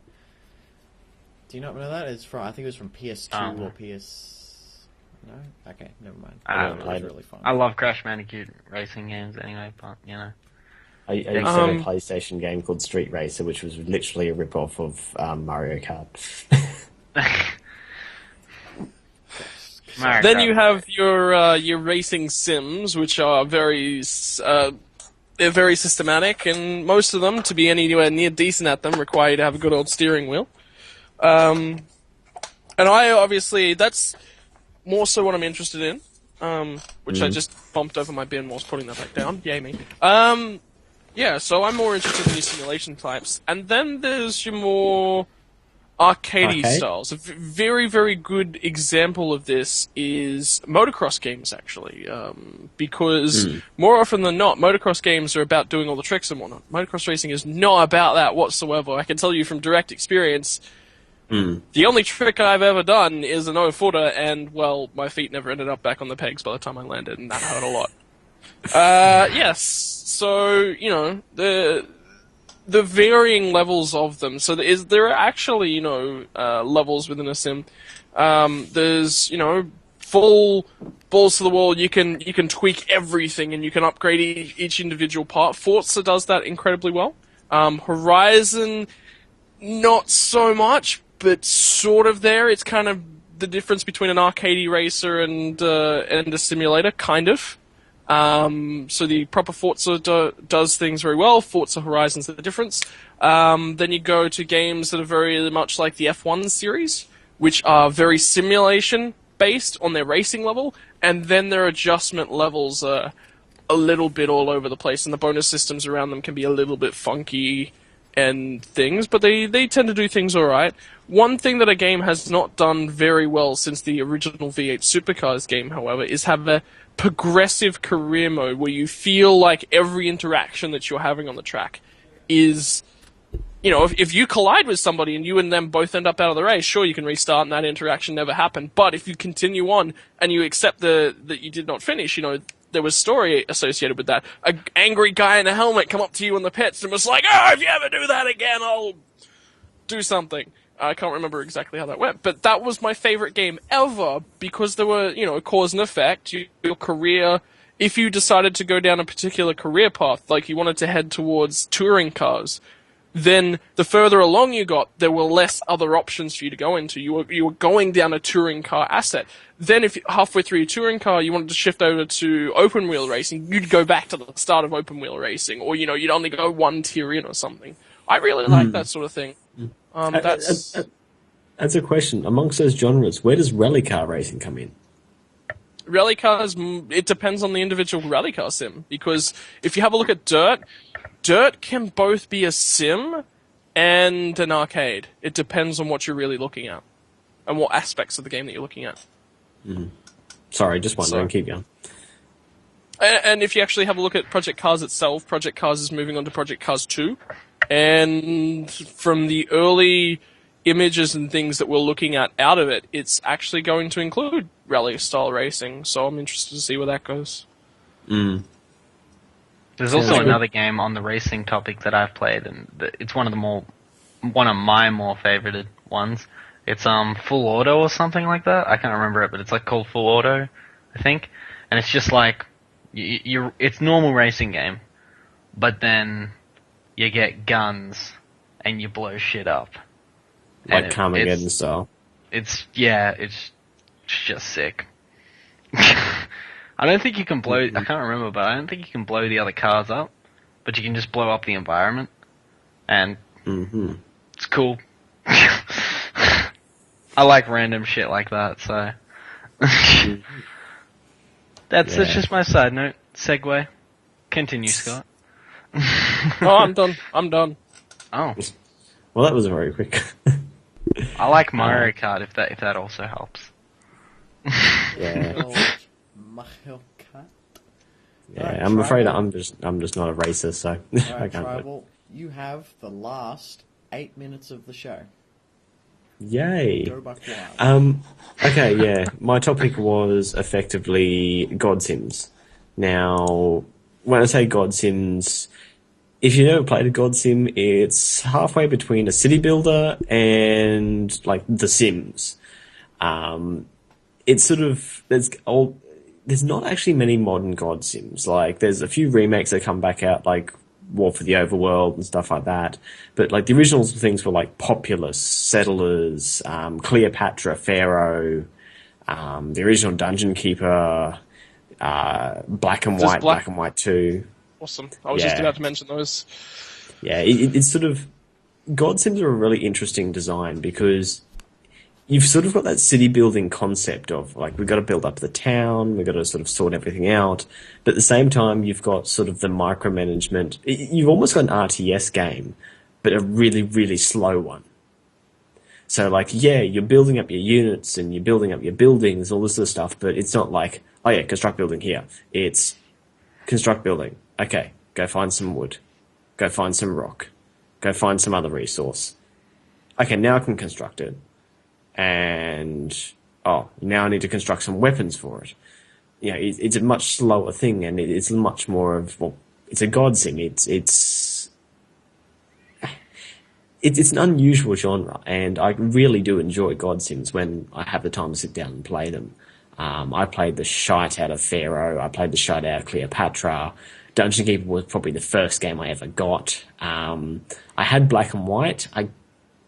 Do you not know that? I think it was from PS2 or PS. No? Okay, never mind. It was really fun. I love Crash Bandicoot racing games anyway, but, I used to have a PlayStation game called Street Racer, which was literally a rip-off of Mario Kart. Then you have your racing sims, which are very systematic, and most of them, to be anywhere near decent at them, require you to have a good old steering wheel. And that's more so what I'm interested in, which I just bumped over my bin whilst putting that back down. Yay me. So I'm more interested in these simulation types. And then there's your more arcadey styles. A very, very good example of this is motocross games, actually. Because more often than not, motocross games are about doing all the tricks and whatnot. Motocross racing is not about that whatsoever. I can tell you from direct experience, the only trick I've ever done is a no-footer, and, well, my feet never ended up back on the pegs by the time I landed, and that hurt a lot. Yes, so, the varying levels of them. So there are actually, levels within a sim. There's, full balls to the wall. You can tweak everything, and you can upgrade each individual part. Forza does that incredibly well. Horizon, not so much, but sort of there. It's kind of the difference between an arcadey racer and a simulator, kind of. So the proper Forza does things very well. Forza Horizon's the difference. Then you go to games that are very much like the F1 series, which are very simulation-based on their racing level, and then their adjustment levels are a little bit all over the place, and the bonus systems around them can be a little bit funky and things, but they tend to do things alright. One thing that a game has not done very well since the original V8 Supercars game, however, is have a progressive career mode where you feel like every interaction that you're having on the track is if you collide with somebody and you and them both end up out of the race, sure, you can restart and that interaction never happened. But if you continue on and you accept that you did not finish, there was story associated with that. An angry guy in a helmet come up to you in the pits and was like, "Oh, if you ever do that again, I'll do something." I can't remember exactly how that went, but that was my favorite game ever because there were, cause and effect. Your career, if you decided to go down a particular career path, like you wanted to head towards touring cars, then the further along you got, there were less other options for you to go into. You were going down a touring car asset. Then if halfway through your touring car you wanted to shift over to open wheel racing, you'd go back to the start of open wheel racing, or you'd only go one tier in or something. I really like that sort of thing. That's a question. Amongst those genres, where does rally car racing come in? Rally cars, it depends on the individual rally car sim, because if you have a look at Dirt can both be a sim and an arcade. It depends on what you're really looking at and what aspects of the game that you're looking at. Mm-hmm. Sorry, just wondering. Keep going. And if you actually have a look at Project Cars itself, Project Cars is moving on to Project Cars 2. And from the early images and things that we're looking at out of it, it's actually going to include rally-style racing. So I'm interested to see where that goes. Mm. There's also another game on the racing topic that I've played, and it's one of my more favorited ones. It's Full Auto or something like that. I can't remember it, but it's called Full Auto, I think. And it's just it's normal racing game, but then you get guns and you blow shit up. Like Carmageddon style. It's just sick. I don't think you can blow... I can't remember, but I don't think you can blow the other cars up. But you can just blow up the environment. And it's cool. I like random shit like that, so... That's just my side note. Segue. Continue, Scott. Oh, I'm done. Oh. Well, that was very quick. I like Mario Kart, if that also helps. Yeah. Mario Kart. Yeah, Right, I'm afraid Tribal. I'm just not a racer, so I Right, can't. Tribal, you have the last 8 minutes of the show. Yay! Go back wild. Okay, yeah. My topic was effectively God Sims. Now, when I say God Sims, if you've never played a God Sim, it's halfway between a city builder and The Sims. It's sort of there's not actually many modern God Sims. There's a few remakes that come back out, like War for the Overworld and stuff like that. But the original things were Populous, Settlers, Cleopatra, Pharaoh, the original Dungeon Keeper, Black and White, Black and White 2. Awesome. I was just about to mention those. Yeah, it's sort of... God Sims are a really interesting design because you've sort of got that city building concept of we've got to build up the town, we've got to sort of sort everything out, but at the same time you've got sort of the micromanagement. You've almost got an RTS game, but a really, really slow one. So you're building up your units and you're building up your buildings, all this sort of stuff, but it's not construct building here. It's construct building. Okay, go find some wood. Go find some rock. Go find some other resource. Okay, now I can construct it. And, now I need to construct some weapons for it. It's a much slower thing, and it's much more of, it's a God Sim. It's an unusual genre, and I really do enjoy God Sims when I have the time to sit down and play them. I played the shite out of Pharaoh. I played the shite out of Cleopatra. Dungeon Keeper was probably the first game I ever got. I had Black and White. I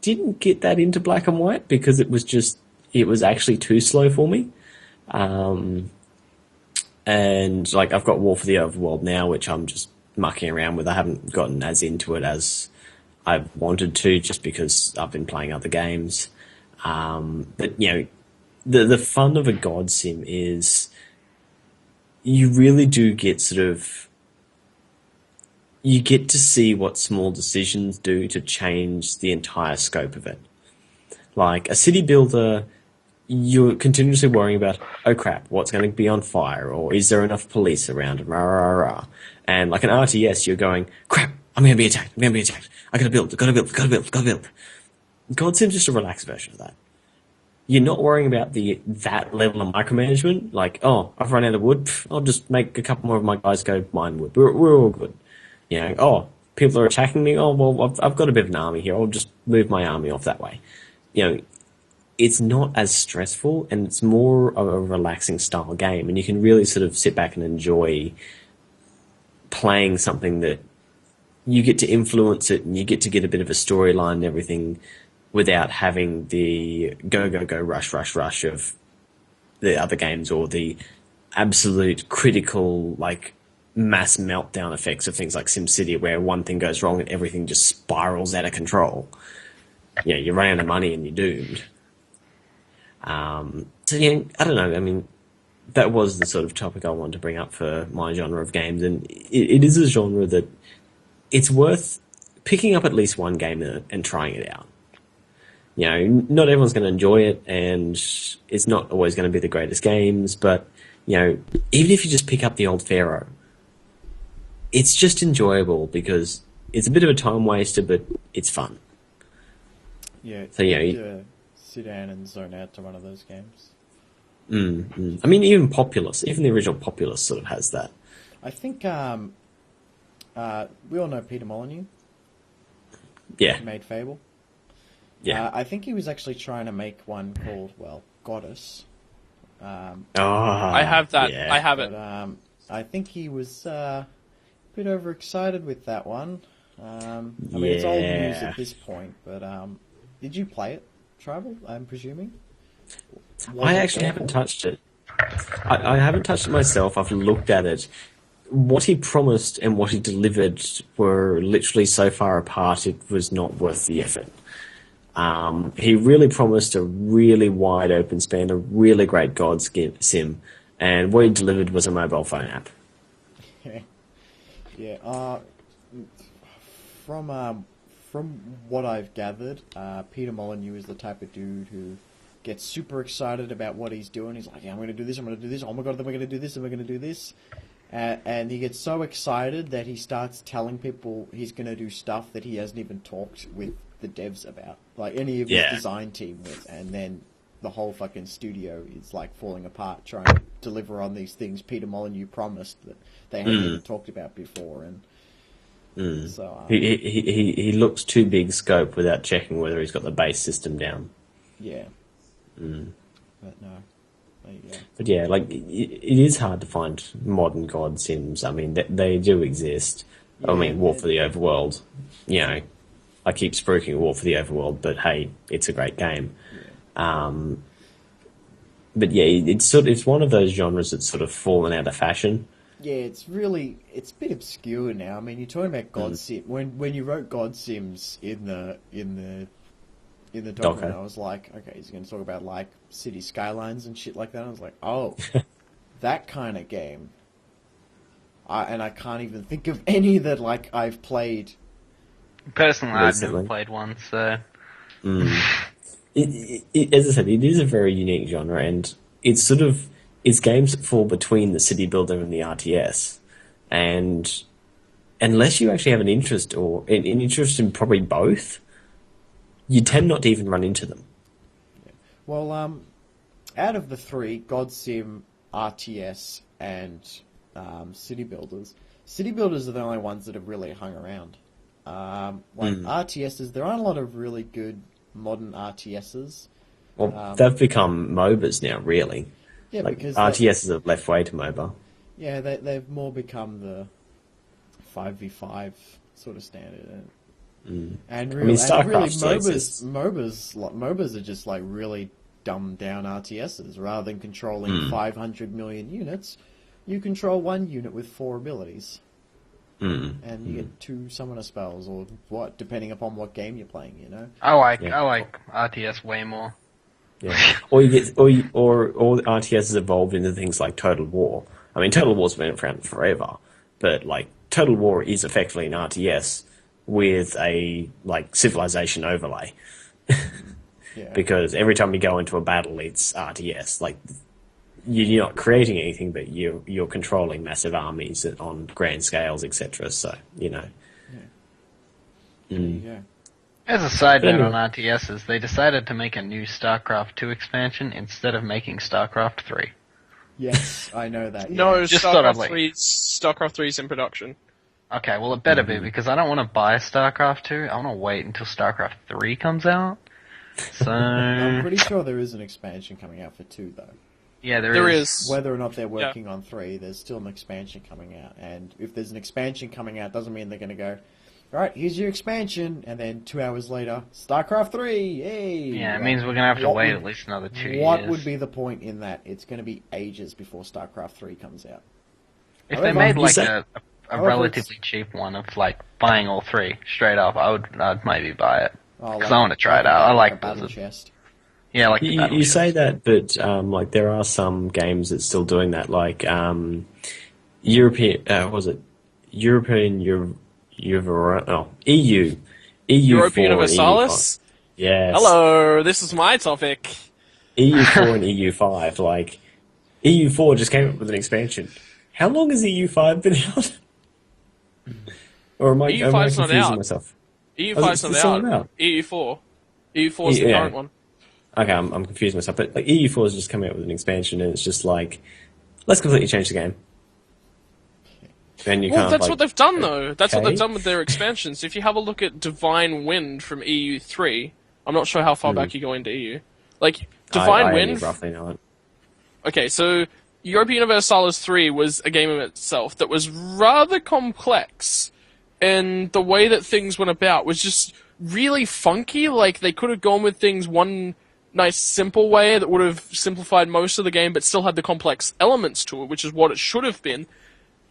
didn't get that into Black and White because it was actually too slow for me. And I've got War for the Overworld now, which I'm just mucking around with. I haven't gotten as into it as I've wanted to, just because I've been playing other games. But the fun of a God Sim is you really do get you get to see what small decisions do to change the entire scope of it. A city builder, you're continuously worrying about, oh crap, what's going to be on fire, or is there enough police around, rah, rah, rah. And an RTS, you're going, crap, I'm going to be attacked. I gotta build. God Sim's just a relaxed version of that. You're not worrying about that level of micromanagement. Like, oh, I've run out of wood. I'll just make a couple more of my guys go mine wood. We're all good. You know, oh, people are attacking me. Oh, well, I've got a bit of an army here. I'll just move my army off that way. You know, it's not as stressful, and it's more of a relaxing style game, and you can really sort of sit back and enjoy playing something that you get to influence it, and you get to get a bit of a storyline and everything without having the go, rush of the other games, or the absolute critical, like, mass meltdown effects of things like SimCity, where one thing goes wrong and everything just spirals out of control. You know, you run out of money and you're doomed. So yeah, I don't know. I mean, that was the sort of topic I wanted to bring up for my genre of games, and it is a genre that it's worth picking up at least one game and trying it out. You know, not everyone's going to enjoy it, and it's not always going to be the greatest games, but, you know, even if you just pick up the old Pharaoh, it's just enjoyable because it's a bit of a time waster, but it's fun. Yeah, so, you know, sit down and zone out to one of those games. I mean, even Populous, even the original Populous sort of has that. I think we all know Peter Molyneux. Yeah. He made Fable. Yeah. I think he was actually trying to make one called, well, Goddess. I have that. Yeah. I have it. But, I think he was a bit overexcited with that one. I mean, it's old news at this point, but did you play it, Tribal, I'm presuming? I actually haven't touched it. I haven't touched it myself. I've looked at it. What he promised and what he delivered were literally so far apart, it was not worth the effort. He really promised a really wide open span, a really great God sim, and what he delivered was a mobile phone app. Yeah. From what I've gathered, Peter Molyneux is the type of dude who gets super excited about what he's doing. He's like, yeah, I'm going to do this, I'm going to do this. Oh my god, then we're going to do this, and we're going to do this. And he gets so excited that he starts telling people he's going to do stuff that he hasn't even talked with the devs about, like any of his design team with, and then the whole fucking studio is like falling apart trying to deliver on these things Peter Molyneux promised that they hadn't even talked about before. And so he looks too big scope without checking whether he's got the base system down. Yeah. But no. But yeah, like, it is hard to find modern God sims. I mean, they do exist. Yeah, I mean, War for the Overworld, you know, I keep spruiking War for the Overworld, but hey, it's a great game. Yeah. But yeah, it's one of those genres that's sort of fallen out of fashion. Yeah, it's a bit obscure now. I mean, you're talking about God Sim. When you wrote God Sims in the document, I was like, okay, he's going to talk about like city skylines and shit like that. I was like, oh, that kind of game. And I can't even think of any that like I've played. Personally, I've never played one, so. As I said, it is a very unique genre, and it's games that fall between the city builder and the RTS, and unless you actually have an interest or an interest in probably both, you tend not to even run into them. Yeah. Well, out of the three, God Sim, RTS, and City Builders are the only ones that have really hung around. RTSs, there aren't a lot of really good modern RTSs. Well, they've become MOBAs now, really. Yeah, like, because RTSs have left way to MOBA. Yeah, they've more become the 5v5 sort of standard. And really, MOBAs are just like really dumbed down RTSs. Rather than controlling 500 million units, you control one unit with 4 abilities. And you get 2 summoner spells, or what, depending upon what game you're playing, you know? I like RTS way more. Yeah. Or RTS has evolved into things like Total War. I mean, Total War's been around forever, but like Total War is effectively an RTS with a like civilization overlay. Because every time you go into a battle, it's RTS. Like, you're not creating anything, but you're controlling massive armies on grand scales, etc. So, you know. There you go. As a side note on RTSs, they decided to make a new StarCraft 2 expansion instead of making StarCraft 3. Yes, I know that. Yeah. No, Just StarCraft 3 is in production. Okay, well it better be, because I don't want to buy StarCraft 2, I want to wait until StarCraft 3 comes out. So... I'm pretty sure there is an expansion coming out for 2, though. Yeah, there is. Whether or not they're working on 3, there's still an expansion coming out. And if there's an expansion coming out, doesn't mean they're going to go, alright, here's your expansion, and then 2 hours later, StarCraft 3, yay! Yeah, it means we're going to have to wait at least another 2 years. What would be the point in that? It's going to be ages before StarCraft 3 comes out. If they made like a relatively cheap one of like buying all 3 straight up, I'd maybe buy it. Because I want to try it out. I like Battle Chest. Yeah, like you say that, but like there are some games that's still doing that, like European, European EU Europe 4 Universalis? Yes. Hello, this is my topic. EU4 and EU5, like EU4 just came up with an expansion. How long has EU5 been out? Or am I confusing myself? EU5's not out. EU4. EU4 is the current one. Okay, I'm confusing myself, but like EU4 is just coming out with an expansion, and it's just like, let's completely change the game. Then that's what they've done, though. That's what they've done with their expansions. If you have a look at Divine Wind from EU3, I'm not sure how far back you go into EU. Like, Divine Wind... I roughly know it. Okay, so Europa Universalis 3 was a game of itself that was rather complex, and the way that things went about was just really funky. Like, they could have gone with things one nice simple way that would have simplified most of the game, but still had the complex elements to it, which is what it should have been.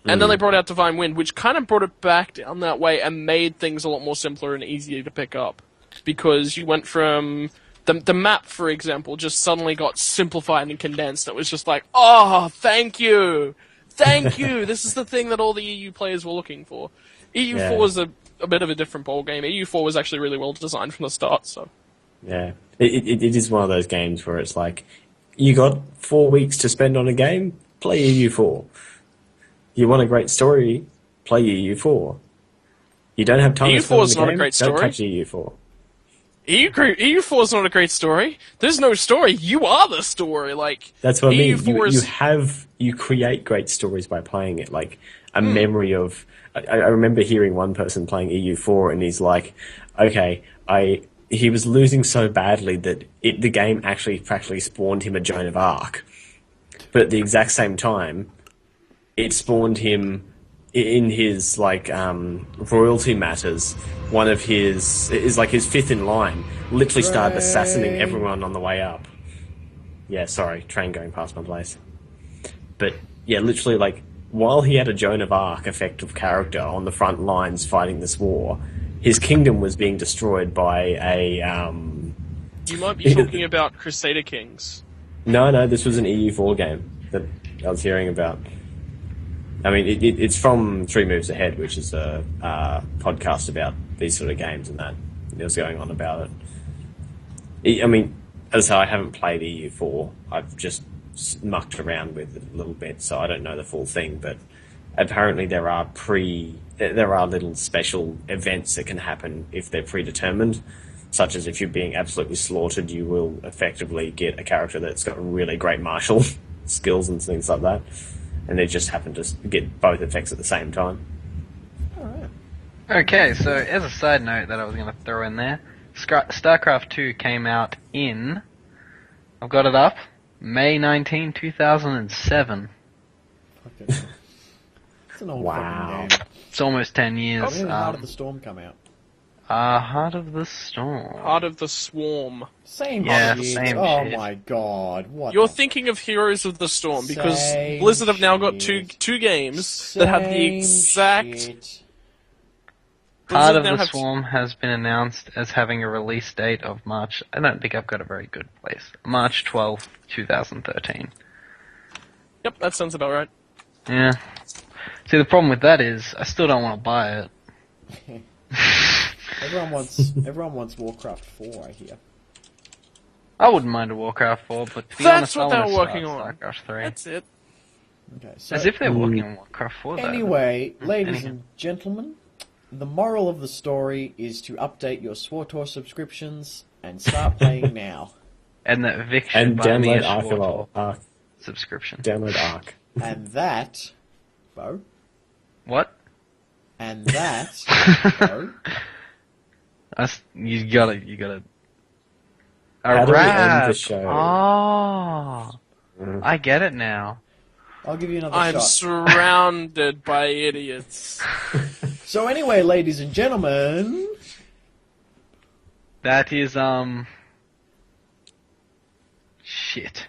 And then they brought out Divine Wind, which kind of brought it back down that way and made things a lot more simpler and easier to pick up. Because you went from... The map, for example, just suddenly got simplified and condensed. It was just like, oh, thank you! Thank you! This is the thing that all the EU players were looking for. EU4 was a bit of a different ballgame. EU4 was actually really well designed from the start, so... Yeah. It is one of those games where it's like, you got 4 weeks to spend on a game? Play EU4. You want a great story? Play EU4. You don't have time to spend on the game? EU4 is not a great story. Don't touch EU4. EU4 is not a great story. There's no story. You are the story. Like, that's what I mean. You create great stories by playing it. Like a memory of. I remember hearing one person playing EU4, and he's like, "Okay, he was losing so badly that the game actually practically spawned him a Joan of Arc, but at the exact same time, it spawned him." In his royalty matters, one of his is like his fifth in line. Literally started assassinating everyone on the way up. Yeah, sorry, train going past my place. But yeah, literally like while he had a Joan of Arc effective character on the front lines fighting this war, his kingdom was being destroyed by a. You might be talking about Crusader Kings. No, this was an EU4 game that I was hearing about. I mean, it's from 3 Moves Ahead, which is a podcast about these sort of games and that. It was going on about it. I mean, as I haven't played EU4, I've just mucked around with it a little bit, so I don't know the full thing. But apparently there are little special events that can happen if they're predetermined, such as if you're being absolutely slaughtered, you will effectively get a character that's got really great martial skills and things like that. And they just happen to get both effects at the same time. Alright. Okay, so as a side note that I was going to throw in there, StarCraft 2 came out in... I've got it up. May 19, 2007. Okay. It's an old fucking game. It's almost 10 years. When did Heart of the Storm come out? Heart of the Storm. Heart of the Swarm. Same shit. Oh my god, what? You're thinking of Heroes of the Storm, because Blizzard have now got two games that have the exact... Shit. Heart of the Swarm has been announced as having a release date of March... I don't think I've got a very good place. March 12th, 2013. Yep, that sounds about right. Yeah. See, the problem with that is, I still don't want to buy it. Everyone wants Warcraft 4, I hear. I wouldn't mind a Warcraft 4, but to be honest, I want to start StarCraft 3. That's it. Okay, so as if they're working on Warcraft 4, though. Anyway, ladies and gentlemen, the moral of the story is to update your SWTOR subscriptions and start playing now. And that Vic should buy me a SWTOR subscription. Download Arc. And that, Bo. What? And that, Bo. You gotta. How do we end the show? Oh, I get it now. I'll give you another I'm shot. surrounded by idiots. So anyway, ladies and gentlemen... That is, shit.